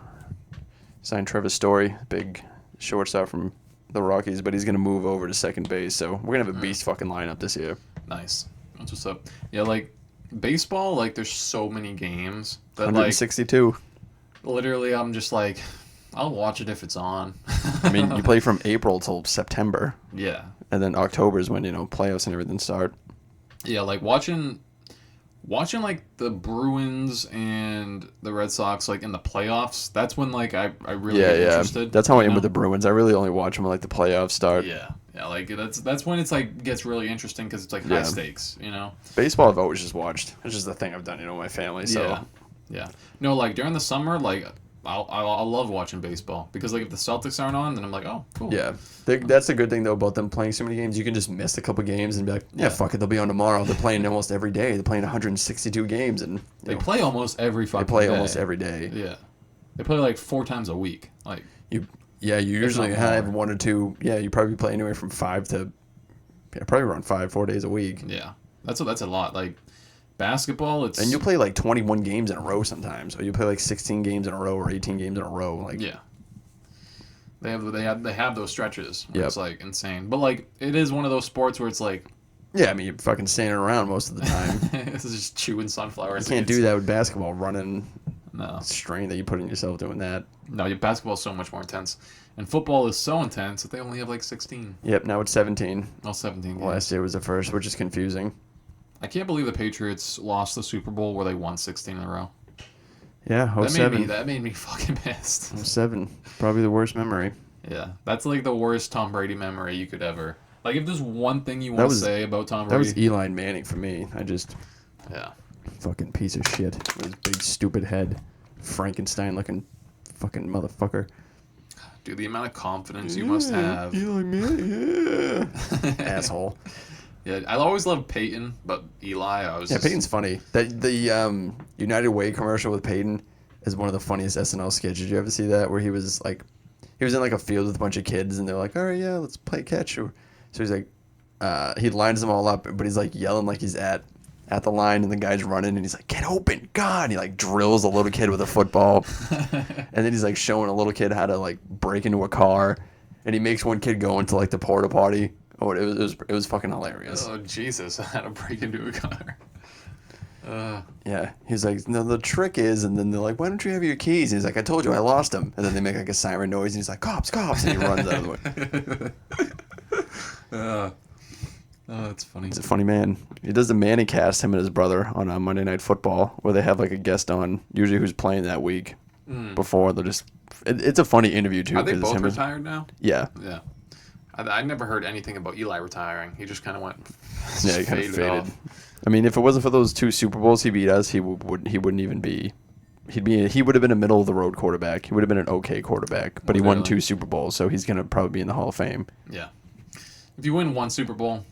Signed Trevor Story, big shortstop from the Rockies, but he's gonna move over to second base. So we're gonna have a beast fucking lineup this year. Nice. That's what's up. Yeah, baseball. There's so many games that 162. Literally, I'm just I'll watch it if it's on. I mean, you play from April till September. Yeah. And then October is when, playoffs and everything start. Yeah, watching the Bruins and the Red Sox in the playoffs, that's when I really get interested. That's how I am with the Bruins. I really only watch them when the playoffs start. Yeah. Yeah, that's when it's gets really interesting because it's high stakes, Baseball I've always just watched. It's just the thing I've done, my family. So yeah. No, during the summer, I'll love watching baseball because if the Celtics aren't on, then I'm oh, cool. Yeah, that's the good thing though about them playing so many games. You can just miss a couple games and be like, fuck it, they'll be on tomorrow. They're playing almost every day. They're playing 162 games and they play almost every fucking day. They play almost every day. Yeah, they play 4 times a week. You usually have 1 or 2. Yeah, you probably play anywhere from 5 to probably around 4 days a week. Yeah, that's a lot. Basketball, it's... And you play 21 games in a row sometimes. Or you play 16 games in a row or 18 games in a row. Yeah. They have those stretches where it's insane. But it is one of those sports where it's yeah, I mean, you're fucking standing around most of the time. This is just chewing sunflower seeds. You can't do that with basketball, running no strain that you put in yourself doing that. No, your basketball is so much more intense. And football is so intense that they only have 16. Yep, now it's 17. Oh, 17 games. Last year was the first, which is confusing. I can't believe the Patriots lost the Super Bowl where they won 16 in a row. Yeah, 07. That made me fucking pissed. 07. Probably the worst memory. Yeah, that's the worst Tom Brady memory you could ever... if there's one thing you want to say about Tom Brady... That was Eli Manning for me. Yeah. Fucking piece of shit. With his big stupid head. Frankenstein-looking fucking motherfucker. Dude, the amount of confidence you must have. Eli Manning, Asshole. Yeah, I always loved Peyton, but Eli, Peyton's funny. The United Way commercial with Peyton is one of the funniest SNL sketches. Did you ever see that? Where he was in a field with a bunch of kids, and they're like, all right, yeah, let's play catch. So he's he lines them all up, but he's yelling he's at the line, and the guy's running, and he's like, get open, God! And he drills a little kid with a football. And then he's showing a little kid how to break into a car, and he makes one kid go into the porta potty. Oh, it was fucking hilarious. Oh, Jesus, how to break into a car. Yeah, he's no, the trick is, and then they're like, why don't you have your keys? And he's I told you I lost them. And then they make a siren noise, and he's like, cops, and he runs out of the way. Oh, that's funny. He's a funny man. He does the Manning cast, him and his brother, on Monday Night Football, where they have a guest on, usually who's playing that week. Before they're just, it's a funny interview too. Are they both retired now? Yeah. Yeah. I never heard anything about Eli retiring. He just kind of went. Yeah, he kind of faded. I mean, if it wasn't for those 2 Super Bowls he beat us, he wouldn't even be. He would have been a middle of the road quarterback. He would have been an okay quarterback, but he won 2 Super Bowls, so he's gonna probably be in the Hall of Fame. Yeah. If you win 1 Super Bowl,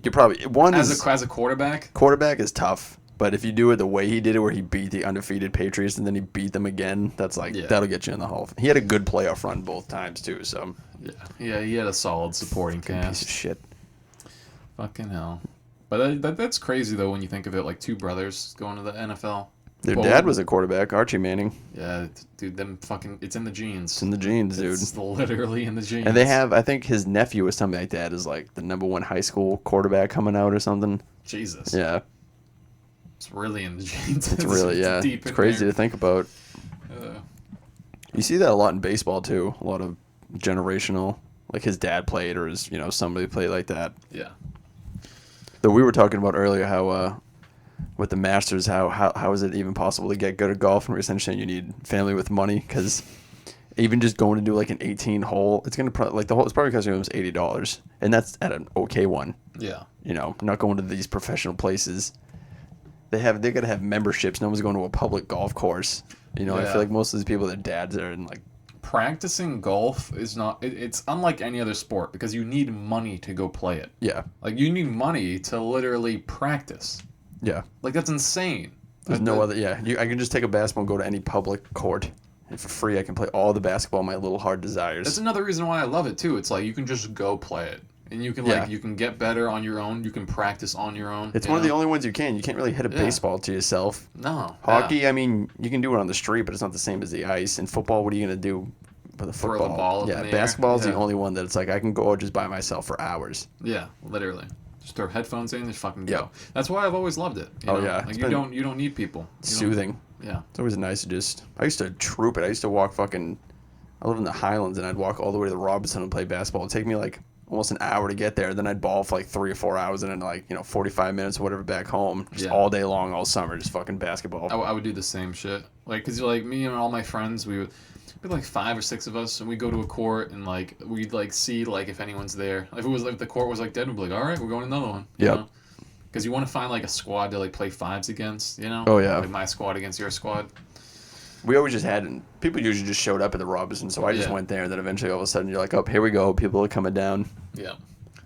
you probably one as a quarterback. Quarterback is tough. But if you do it the way he did it, where he beat the undefeated Patriots and then he beat them again, that's like that'll get you in the Hall. He had a good playoff run both times too. So yeah, he had a solid supporting cast. Piece of shit. Fucking hell. But that's crazy though when you think of it. Like two brothers going to the NFL. Their dad was a quarterback, Archie Manning. Yeah, dude, it's in the genes. It's in the genes, dude. It's literally in the genes. And they have, I think his nephew or something like that is like the #1 high school quarterback coming out or something. Jesus. Yeah. It's really in the genes. It's really, It's crazy to think about. You see that a lot in baseball too. A lot of generational, like his dad played or his, somebody played like that. Yeah. Though we were talking about earlier how with the Masters, how is it even possible to get good at golf? And we're essentially saying you need family with money, because even just going to do like an 18 hole, it's gonna it's probably costing almost $80, and that's at an okay one. Yeah. Not going to these professional places. They gotta have memberships. No one's going to a public golf course. I feel like most of these people, their dads are in like. Practicing golf is not. It's unlike any other sport because you need money to go play it. Yeah. Like you need money to literally practice. Yeah. Like that's insane. There's no other. Yeah. I can just take a basketball and go to any public court, and for free I can play all the basketball my little heart desires. That's another reason why I love it too. It's like you can just go play it. And you can you can get better on your own. You can practice on your own. It's one of the only ones you can. You can't really hit a baseball to yourself. No. Hockey, I mean, you can do it on the street, but it's not the same as the ice. And football, what are you gonna do with a football? Throw the ball up in the basketball is air. the only one that it's like I can go just by myself for hours. Yeah, literally. Just throw headphones in, just fucking go. That's why I've always loved it. Yeah. Like you don't need people. Soothing. Yeah. It's always nice to I used to troop it. I used to walk I live in the Highlands, and I'd walk all the way to the Robinson and play basketball. It'd take me like almost an hour to get there. Then I'd ball for like 3 or 4 hours, and then 45 minutes or whatever back home. Just all day long, all summer, just fucking basketball. I would do the same shit. Like, cause me and all my friends, we'd like 5 or 6 of us, and we'd go to a court, and like we'd like see like if anyone's there. If the court was like dead, we'd be like, all right, we're going to another one. Yeah. Because you want to find like a squad to like play fives against. Oh yeah. Like my squad against your squad. We always just people usually just showed up at the Robinson, so I just went there, and then eventually all of a sudden you're like, oh, here we go, people are coming down. Yeah.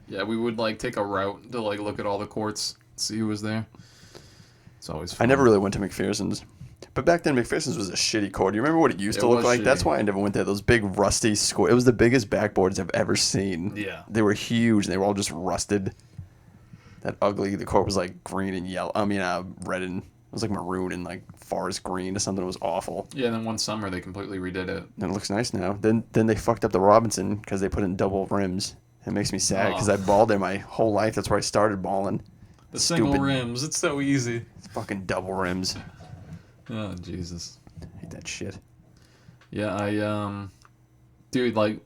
Yeah, we would like take a route to like look at all the courts, see who was there. It's always fun. I never really went to McPherson's. But back then, McPherson's was a shitty court. Do you remember what it used to look like? Shitty. That's why I never went there. Those big rusty square. It was the biggest backboards I've ever seen. Yeah. They were huge, and they were all just rusted. That ugly. The court was like green and yellow. I mean, red and it was like maroon and like forest green or something. It was awful. Yeah, and then one summer they completely redid it. And it looks nice now. Then they fucked up the Robinson because they put in double rims. It makes me sad because I balled there my whole life. That's where I started balling. The single rims. It's so easy. It's fucking double rims. Oh, Jesus. I hate that shit. Yeah, dude, like,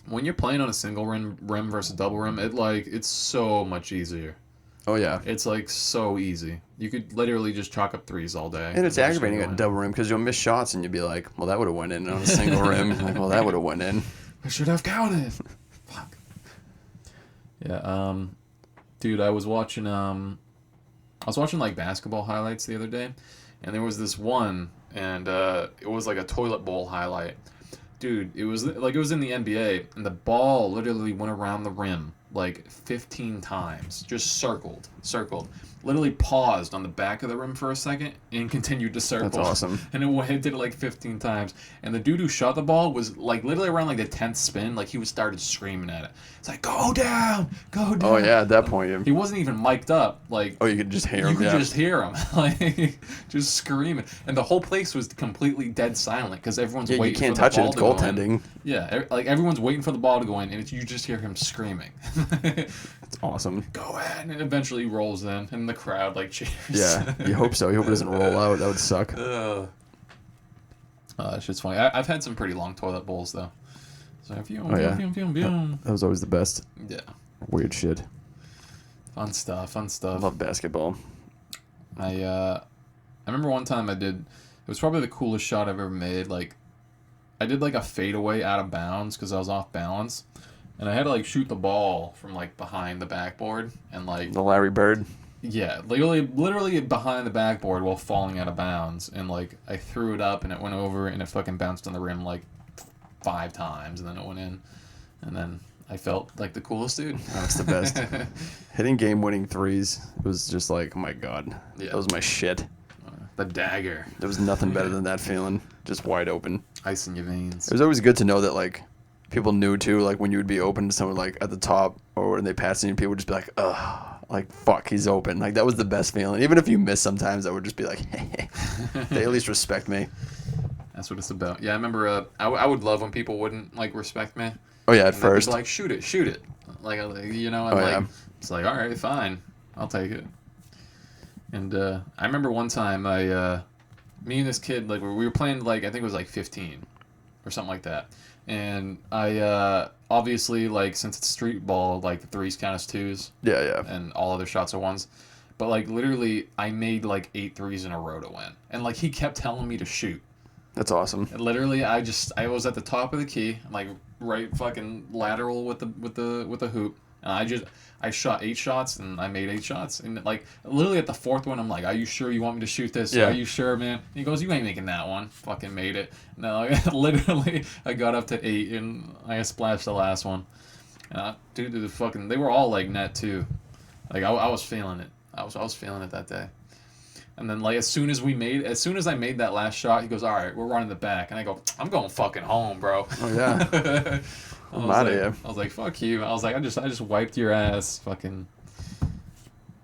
when you're playing on a single rim versus double rim, it's so much easier. Oh, yeah. It's, like, so easy. You could literally just chalk up threes all day. And it's aggravating at double rim because you'll miss shots and you'll be like, well, that would have went in on a single rim. Like, well, that would have went in. I should have counted. Fuck. Yeah, dude, I was watching, like, basketball highlights the other day. And there was this one, and it was like a toilet bowl highlight. Dude, it was in the NBA, and the ball literally went around the rim like 15 times. Just circled. Literally paused on the back of the rim for a second and continued to circle. That's awesome. And it did it like 15 times. And the dude who shot the ball was like literally around like the 10th spin, like he started screaming at it. It's like, go down. Oh yeah, at that point he wasn't even mic'd up. Like, oh, you could just hear him. You could just hear him, like just screaming, and the whole place was completely dead silent because everyone's waiting. You can't for the touch it. ball It's to go goaltending. in. Yeah, like everyone's waiting for the ball to go in, and you just hear him screaming. That's awesome. Go ahead, and eventually he rolls in, and the crowd like cheers. Yeah, you hope so. You hope it doesn't roll out. That would suck. Shit's funny. I've had some pretty long toilet bowls though. So That was always the best. Yeah. Weird shit. Fun stuff. I love basketball. I remember one time it was probably the coolest shot I've ever made. Like, I did like a fadeaway out of bounds because I was off balance, and I had to like shoot the ball from like behind the backboard and like the Larry Bird. Yeah, literally behind the backboard while falling out of bounds, and like I threw it up and it went over and it fucking bounced on the rim like 5 times and then it went in, and then I felt like the coolest dude. That's the best. Hitting game-winning threes was just like, oh my God. Yeah. That was my shit. The dagger. There was nothing better than that feeling. Just wide open. Ice in your veins. It was always good to know that, like, people knew, too, like, when you would be open to someone, like, at the top, or when they passed you, people would just be like, ugh. Like, fuck, he's open. Like, that was the best feeling. Even if you miss sometimes, I would just be like, hey. They at least respect me. That's what it's about. Yeah, I remember I would love when people wouldn't, like, respect me. Oh, yeah, at first. Like, shoot it. Like, you know, and yeah. It's like, all right, fine. I'll take it. And I remember one time me and this kid, like, we were playing, like, I think it was, like, 15 or something like that. And I, obviously, like, since it's street ball, like, threes count as twos. Yeah. And all other shots are ones. But, like, literally, I made, like, 8 threes in a row to win. And, like, he kept telling me to shoot. That's awesome. And literally, I was at the top of the key, like, right fucking lateral with the hoop. And I shot 8 shots, and I made 8 shots. And, like, literally at the 4th one, I'm like, are you sure you want me to shoot this? Yeah. Are you sure, man? And he goes, you ain't making that one. Fucking made it. No, literally, I got up to 8, and I splashed the last one. And dude, they were all, like, net, too. Like, I was feeling it. I was feeling it that day. And then, like, as soon as I made that last shot, he goes, all right, we're running the back. And I go, I'm going fucking home, bro. Oh, yeah. I'm out of here. I was like, fuck you. I was like, I just wiped your ass. Fucking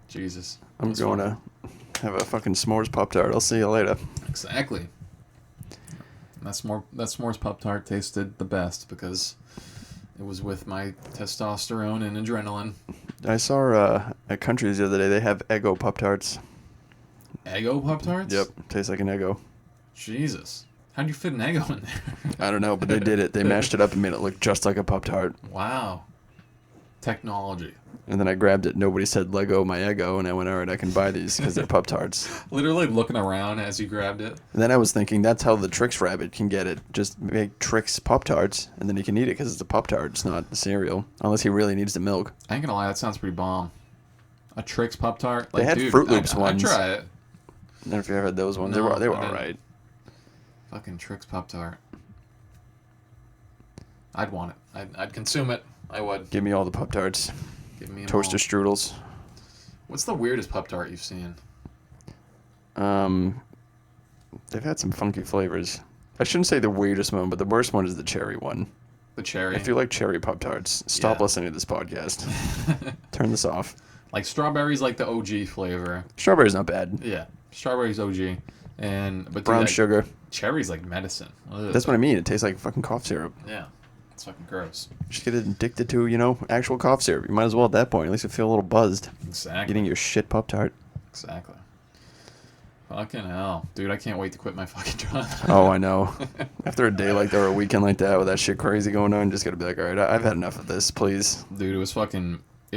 Jesus. I'm going to have a fucking Smores Pop Tart. I'll see you later. Exactly. That S'mores Pop Tart tasted the best because it was with my testosterone and adrenaline. I saw at Country's the other day, they have Eggo Pop Tarts. Eggo Pop Tarts? Yep, tastes like an Eggo. Jesus. How'd you fit an Eggo in there? I don't know, but they did it. They mashed it up and made it look just like a Pop Tart. Wow. Technology. And then I grabbed it. Nobody said Lego my Eggo, and I went, all right, I can buy these because they're Pop Tarts. Literally looking around as you grabbed it. And then I was thinking that's how the Trix rabbit can get it. Just make Trix Pop Tarts, and then he can eat it because it's a Pop Tart. It's not a cereal, unless he really needs the milk. I ain't gonna lie, that sounds pretty bomb. A Trix Pop Tart. Like, they had dude, Fruit Loops ones. I'd try it. I don't know if you ever had those ones. No, they were all right. Fucking Trix Pop Tart. I'd want it. I'd consume it. I would. Give me all the Pop Tarts. Give me toaster strudels. What's the weirdest Pop Tart you've seen? They've had some funky flavors. I shouldn't say the weirdest one, but the worst one is the cherry one. The cherry? If you like cherry Pop Tarts, stop listening to this podcast. Turn this off. Like, strawberry's like the OG flavor. Strawberry's not bad. Yeah. Strawberry's OG. But brown sugar. Cherry's like medicine. Ugh. That's what I mean. It tastes like fucking cough syrup. Yeah. It's fucking gross. Just get addicted to, actual cough syrup. You might as well at that point. At least you feel a little buzzed. Exactly. Eating your shit Pop Tart. Exactly. Fucking hell. Dude, I can't wait to quit my fucking job. Oh, I know. After a day like that or a weekend like that with that shit crazy going on, just gotta be like, all right, I've had enough of this, please. Dude, it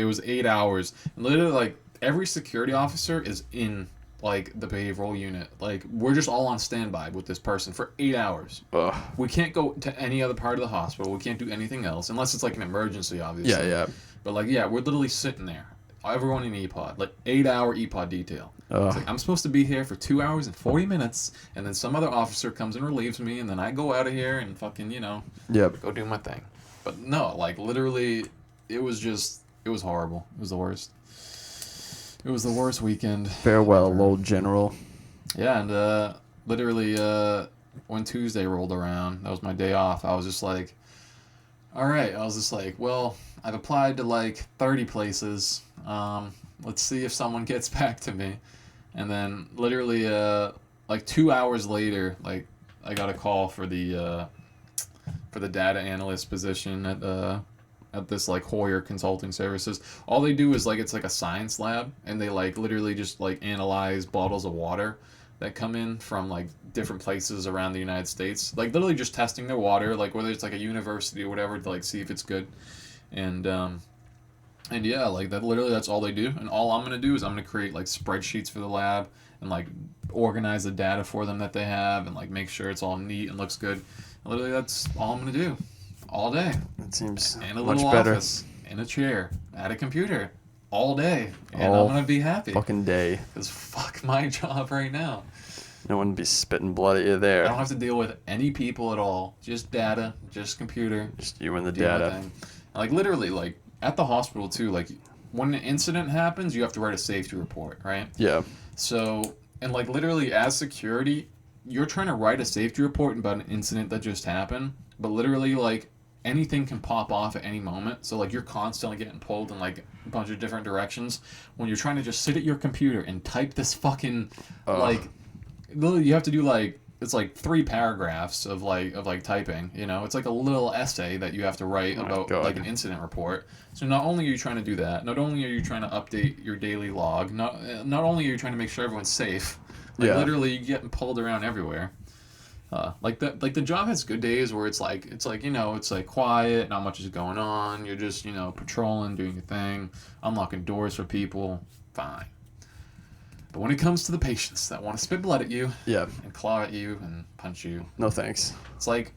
was 8 hours. Literally, like, every security officer is in, like, the behavioral unit. Like, we're just all on standby with this person for 8 hours. Ugh. We can't go to any other part of the hospital. We can't do anything else, unless it's, like, an emergency, obviously. Yeah. But, like, yeah, we're literally sitting there. Everyone in EPOD. Like, 8-hour EPOD detail. It's like, I'm supposed to be here for 2 hours and 40 minutes, and then some other officer comes and relieves me, and then I go out of here and fucking, go do my thing. But no, like, literally, it was horrible. It was the worst. It was the worst weekend. Farewell, old general. Yeah, and literally, when Tuesday rolled around, that was my day off, I was just like, all right. I was just like, well, I've applied to, like, 30 places. Let's see if someone gets back to me. And then literally, like 2 hours later, like, I got a call for the data analyst position at this, like, Hoyer Consulting Services. All they do is, like, it's like a science lab, and they, like, literally just, like, analyze bottles of water that come in from, like, different places around the United States. Like, literally just testing their water, like, whether it's, like, a university or whatever, to, like, see if it's good. And yeah, like, that's all they do. And all I'm going to do is I'm going to create, like, spreadsheets for the lab and, like, organize the data for them that they have and, like, make sure it's all neat and looks good. And literally, that's all I'm going to do all day. That seems in a much little better. Office, in a chair, at a computer, all day. And all I'm going to be happy. Fucking day. Because fuck my job right now. No one be spitting blood at you there. I don't have to deal with any people at all. Just data, just computer. Just you and the data. Like, literally, like, at the hospital, too, like, when an incident happens, you have to write a safety report, right? Yeah. So, and, like, literally, as security, you're trying to write a safety report about an incident that just happened, but literally, like, anything can pop off at any moment. So, like, you're constantly getting pulled in, like, a bunch of different directions when you're trying to just sit at your computer and type this fucking, like, literally, you have to do, like, it's like 3 paragraphs of typing, you know? It's like a little essay that you have to write about, like, an incident report. So not only are you trying to do that, not only are you trying to update your daily log, not only are you trying to make sure everyone's safe, like, literally, you're getting pulled around everywhere. The job has good days where it's like, you know, it's like quiet, not much is going on. You're just, you know, patrolling, doing your thing, unlocking doors for people. Fine. But when it comes to the patients that want to spit blood at you, and claw at you and punch you, no thanks. It's like,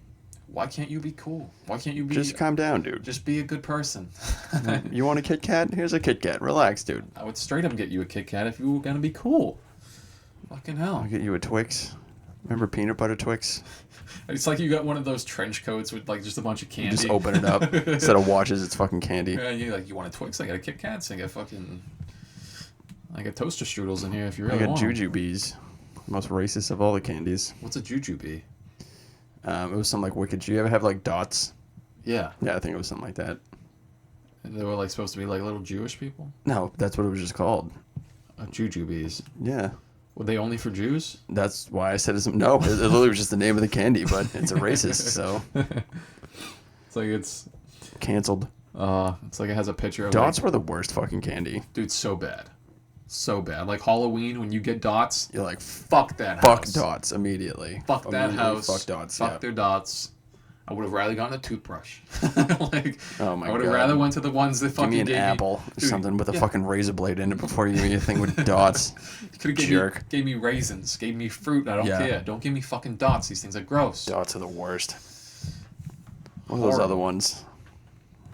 why can't you be cool? Why can't you be? Just calm down, dude. Just be a good person. You want a Kit Kat? Here's a Kit Kat. Relax, dude. I would straight up get you a Kit Kat if you were gonna be cool. Fucking hell. I'll get you a Twix. Remember peanut butter Twix? It's like you got one of those trench coats with like just a bunch of candy. You just open it up. Instead of watches, it's fucking candy. Yeah, you like, you want a Twix? I got a Kit Kat. So I got toaster strudels in here if you really want. I got Jujubes. Most racist of all the candies. What's a Jujube? It was something like Wicked. Do you ever have like dots? Yeah. Yeah, I think it was something like that. And they were like supposed to be like little Jewish people? No, that's what it was just called. Jujubes. Yeah. Were they only for Jews? That's why I said it's no. It literally was just the name of the candy, but it's a racist, so it's like it's canceled. It's like it has a picture of dots like, were the worst fucking candy. Dude, so bad. So bad. Like Halloween when you get dots, you're like fuck that fuck house. Dots immediately. Fuck that house. Fuck dots. Fuck their dots. I would have rather gotten a toothbrush. Like, oh my God. I would have rather went to the ones that fucking give me an apple or something with a fucking razor blade in it before you give me a thing with dots. You could have gave me raisins, gave me fruit. I don't care. Don't give me fucking dots. These things are gross. Dots are the worst. What are those other ones?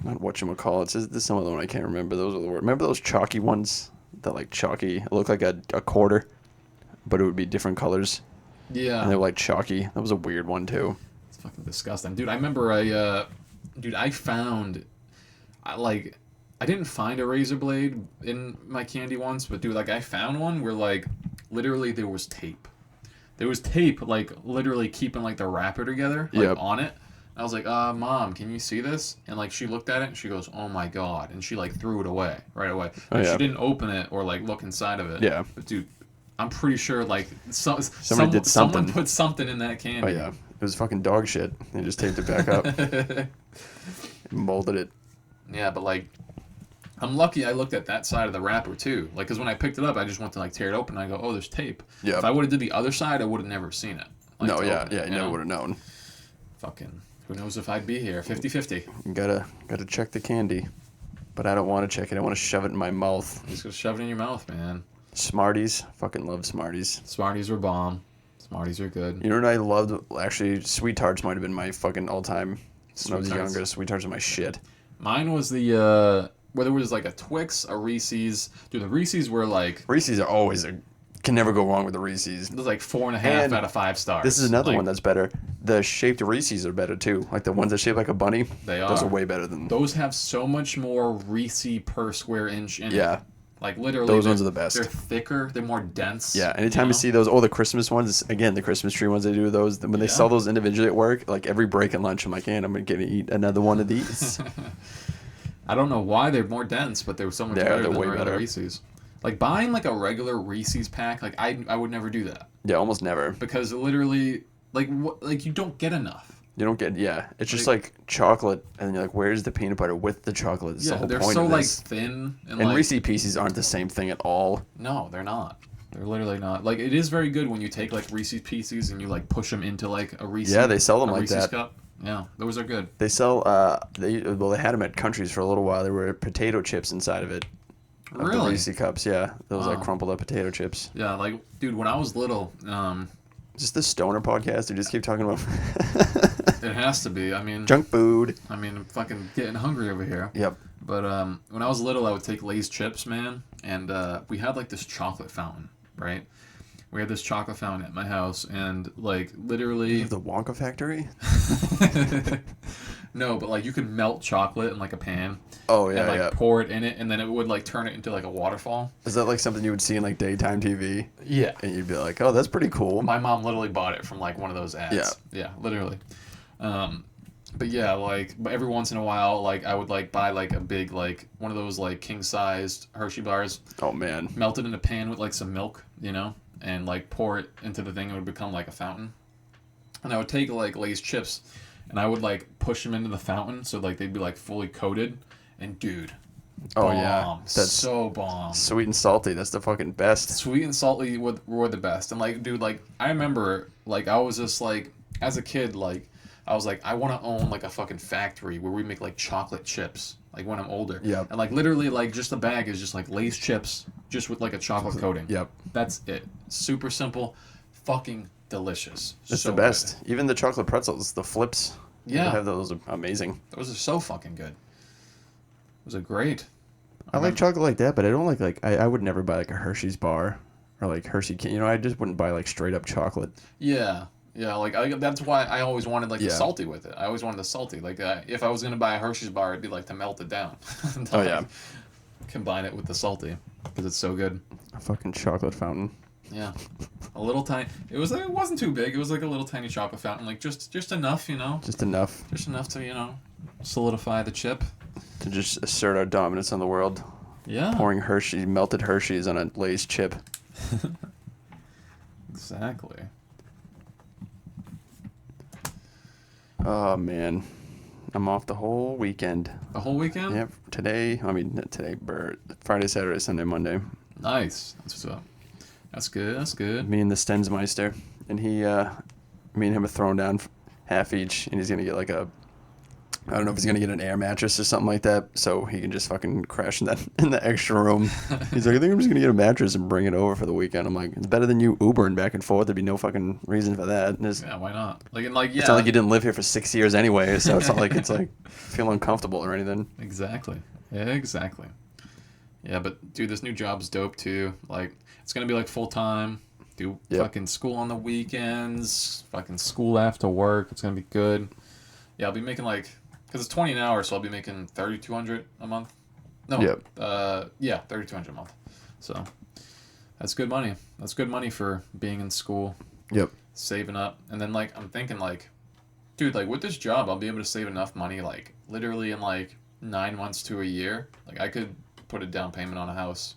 Not whatchamacallits. There's some other one I can't remember. Those are the worst. Remember those chalky ones? That like chalky. It looked like a quarter, but it would be different colors. Yeah. And they were like chalky. That was a weird one too. It's fucking disgusting. Dude, I remember I found, I didn't find a razor blade in my candy once, but dude, like I found one where like literally there was tape. There was tape like literally keeping like the wrapper together on it. I was like, Mom, can you see this? And like she looked at it and she goes, oh my God, and she like threw it away right away. She didn't open it or like look inside of it. Yeah. But dude, I'm pretty sure like someone did something. Someone put something in that candy. Oh yeah, it was fucking dog shit. They just taped it back up, and molded it. Yeah, but like, I'm lucky I looked at that side of the wrapper too. Like, cause when I picked it up, I just went to like tear it open. And I go, oh, there's tape. Yeah. If I would have did the other side, I would have never seen it. Like, no, you never would have known. Fucking, who knows if I'd be here? 50-50. You gotta check the candy, but I don't want to check it. I want to shove it in my mouth. Just gonna shove it in your mouth, man. Smarties, fucking love Smarties. Smarties are bomb. Smarties are good. You know what I loved? Actually, Sweet Tarts might have been my fucking all-time. When I was younger, Sweet Tarts were my shit. Mine was the where there was like a Twix, a Reese's. Dude, the Reese's were like Reese's are always can never go wrong with the Reese's. It was like 4.5 out of 5 stars. This is another one that's better. The shaped Reese's are better too. Like the ones that shape like a bunny. They are. Those are way better than. Those have so much more Reese per square inch in it. Like literally, those ones are the best. They're thicker. They're more dense. Yeah. Anytime you see those, the Christmas ones. Again, the Christmas tree ones. They do those when they sell those individually at work. Like every break and lunch, I'm like, I'm gonna eat another one of these. I don't know why they're more dense, but they were so much better than the regular Reese's. Like buying like a regular Reese's pack, like I would never do that. Yeah, almost never. Because literally, like you don't get enough. You don't get It's just like chocolate, and you're like, where's the peanut butter with the chocolate? It's the whole they're point so of this. like thin and like, Reese's Pieces aren't the same thing at all. No, they're not. They're literally not. Like it is very good when you take like Reese's Pieces and you like push them into like a Reese's. Yeah, they sell them like Reese's that. Cup. Yeah, those are good. They sell. They had them at Country's for a little while. There were potato chips inside of it. Really? The Reese's cups, yeah. Those like crumpled up potato chips. Yeah, like dude, when I was little, just the stoner podcast. We just keep talking about. It has to be. I mean, junk food. I mean, I'm fucking getting hungry over here. Yep. But when I was little, I would take Lay's chips, man, and we had like this chocolate fountain, right? We had this chocolate fountain at my house, and like literally the Wonka factory. No, but like you could melt chocolate in like a pan. Oh yeah, and like yeah. pour it in it, and then it would like turn it into like a waterfall. Is that like something you would see in like daytime TV? Yeah. And you'd be like, oh, that's pretty cool. My mom literally bought it from like one of those ads. Yeah. Yeah, literally. But yeah, like but every once in a while, like I would like buy like a big like one of those like king sized Hershey bars. Oh man. Melt it in a pan with like some milk, and like pour it into the thing. It would become like a fountain. And I would take like Lay's chips, and I would like push them into the fountain so like they'd be like fully coated. And dude, Oh bomb. yeah, that's so bomb. Sweet and salty, that's the fucking best. Sweet and salty were the best. And like, dude, like I remember, like I was just like, as a kid, like I was like, I want to own like a fucking factory where we make like chocolate chips. Like when I'm older. Yep. And like literally, like just the bag is just like Lay's chips, just with like a chocolate coating. Yep. That's it. Super simple, fucking delicious. It's so the best. Good. Even the chocolate pretzels, the flips. Yeah. They have those are amazing. Those are so fucking good. Those are great. I like chocolate like that, but I don't like I would never buy like a Hershey's bar or like Hershey. I just wouldn't buy like straight up chocolate. Yeah. Yeah, like that's why I always wanted like the salty with it. I always wanted the salty. Like if I was gonna buy a Hershey's bar, it'd be like to melt it down. Oh yeah. Combine it with the salty because it's so good. A fucking chocolate fountain. Yeah, a little tiny. It wasn't too big. It was like a little tiny chocolate fountain, like just enough, Just enough. Just enough to solidify the chip. To just assert our dominance on the world. Yeah. Pouring melted Hershey's on a Lay's chip. Exactly. Oh man, I'm off the whole weekend. The whole weekend? Yep. Not today, but Friday, Saturday, Sunday, Monday. Nice. That's what's up. That's good. That's good. Me and the Stensmeister, and me and him are thrown down half each, and he's gonna get like I don't know if he's gonna get an air mattress or something like that, so he can just fucking crash in the extra room. He's like, I think I'm just gonna get a mattress and bring it over for the weekend. I'm like, it's better than you Ubering back and forth. There'd be no fucking reason for that. Yeah, why not? Yeah. It's not like you didn't live here for 6 years anyway, so it's not like it's like feel uncomfortable or anything. Exactly. Yeah, exactly. Yeah, but dude, this new job's dope too. Like, it's gonna be like full time. Do fucking school on the weekends. Fucking school after work. It's gonna be good. Yeah, I'll be making like. Because it's 20 an hour, so I'll be making $3,200 a month. No. Yep. Yeah, $3,200 a month. So that's good money. That's good money for being in school. Yep. Saving up, and then like I'm thinking like, dude, like with this job, I'll be able to save enough money like literally in like 9 months to a year. Like I could put a down payment on a house,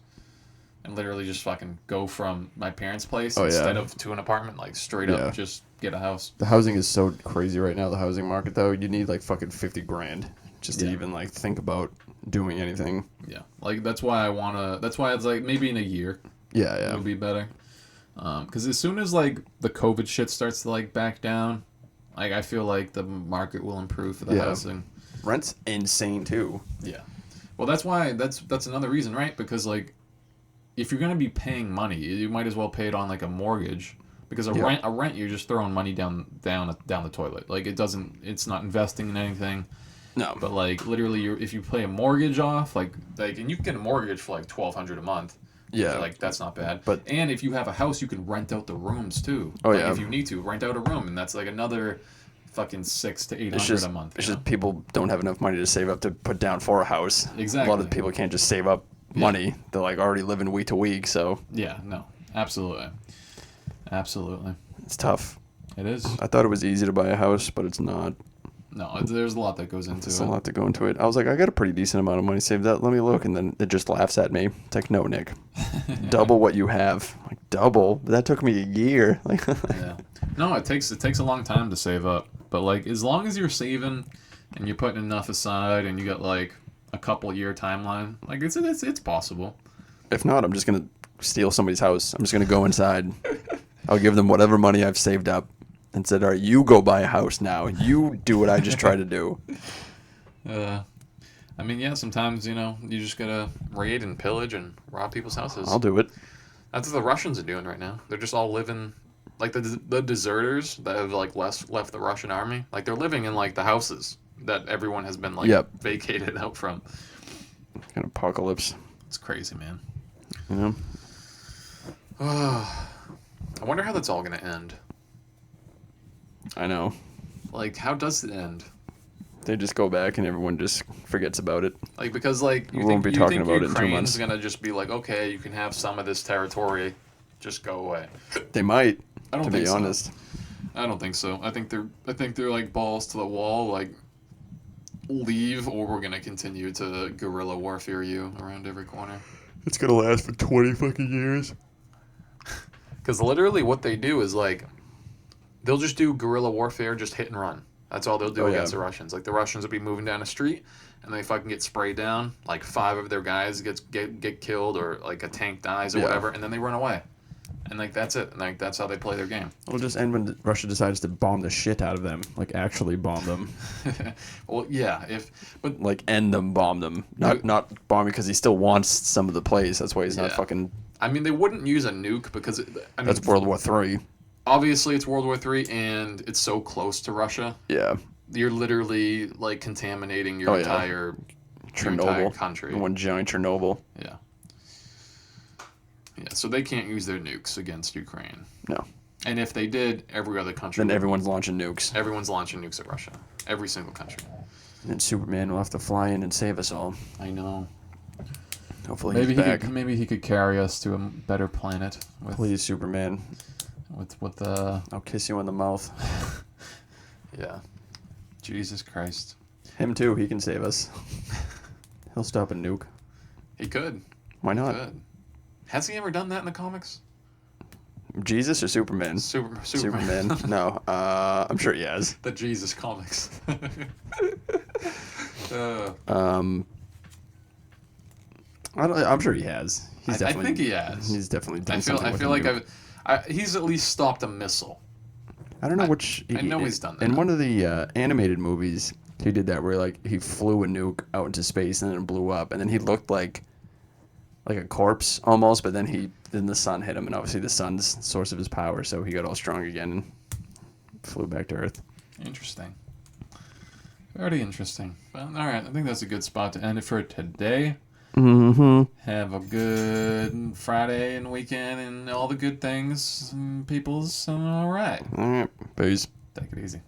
and literally just fucking go from my parents' place instead of to an apartment, like straight up just get a house. The housing is so crazy right now, the housing market, though. You need like fucking $50,000 just to even like think about doing anything. Yeah. Like that's why it's like maybe in a year. Yeah. It would be better. Because as soon as like the COVID shit starts to like back down, like I feel like the market will improve for the housing. Rent's insane too. Yeah. Well, that's why that's another reason, right? Because like if you're gonna be paying money, you might as well pay it on like a mortgage. Because a rent, you're just throwing money down the toilet. Like it's not investing in anything. No. But like literally, if you pay a mortgage off, like and you can get a mortgage for like $1,200 a month. Yeah. So, like that's not bad. But and if you have a house, you can rent out the rooms too. Oh like, yeah. If you need to rent out a room, and that's like another fucking $600 to $800 a month. It's just people don't have enough money to save up to put down for a house. Exactly. A lot of people can't just save up money. They're like already living week to week. So yeah. No. Absolutely. Absolutely. It's tough. It is. I thought it was easy to buy a house, but it's not. No, there's a lot that goes into it. There's a lot to go into it. I was like, I got a pretty decent amount of money saved up. Let me look. And then it just laughs at me. It's like, no, Nick. Double what you have. I'm like, double? But that took me a year. Like, yeah. No, it takes a long time to save up. But, like, as long as you're saving and you're putting enough aside and you got, like, a couple year timeline, like, it's possible. If not, I'm just going to steal somebody's house. I'm just going to go inside. I'll give them whatever money I've saved up and said, all right, you go buy a house now. You do what I just tried to do. I mean, yeah, sometimes, you just got to raid and pillage and rob people's houses. I'll do it. That's what the Russians are doing right now. They're just all living, like the deserters that have, like, left the Russian army. Like, they're living in, like, the houses that everyone has been, like, vacated out from. Kind of apocalypse. It's crazy, man. You know? I wonder how that's all going to end. I know. Like, how does it end? They just go back and everyone just forgets about it. Like, because, like, we won't be talking about it in 2 months. Ukraine's going to just be like, okay, you can have some of this territory, just go away. They might, I don't to think be honest. I don't think so. I think they're like balls to the wall, like, leave, or we're going to continue to guerrilla warfare you around every corner. It's going to last for 20 fucking years. Because literally what they do is, like, they'll just do guerrilla warfare, just hit and run. That's all they'll do against the Russians. Like, the Russians will be moving down a street, and they fucking get sprayed down. Like, 5 of their guys get killed, or, like, a tank dies or whatever, and then they run away. And, like, that's it. And, like, that's how they play their game. It'll just end when Russia decides to bomb the shit out of them. Like, actually bomb them. Well, yeah. But like, end them, bomb them. Not bomb because he still wants some of the place. That's why he's not fucking... I mean, they wouldn't use a nuke because... that's World War III. Obviously, it's World War III, and it's so close to Russia. Yeah. You're literally, like, contaminating your entire country. One giant Chernobyl. Yeah. Yeah, so they can't use their nukes against Ukraine. No. And if they did, every other country... Then everyone's launching nukes. Everyone's launching nukes at Russia. Every single country. And then Superman will have to fly in and save us all. I know. Hopefully he's back. Maybe he could carry us to a better planet. Please, Superman. With I'll kiss you on the mouth. Yeah. Jesus Christ. Him too. He can save us. He'll stop a nuke. He could. Why not? He could. Has he ever done that in the comics? Jesus or Superman? Superman. No. I'm sure he has. The Jesus comics. I'm sure he has. I think he has. He's definitely done something. I feel like he's at least stopped a missile. I don't know which. I know he's done that. In one of the animated movies, he did that where like he flew a nuke out into space and then it blew up, and then he looked like a corpse almost, but then the sun hit him, and obviously the sun's the source of his power, so he got all strong again and flew back to Earth. Interesting. Very interesting. Well, all right. I think that's a good spot to end it for today. Mm-hmm. Have a good Friday and weekend and all the good things, peoples. All right. All right. Peace. Take it easy.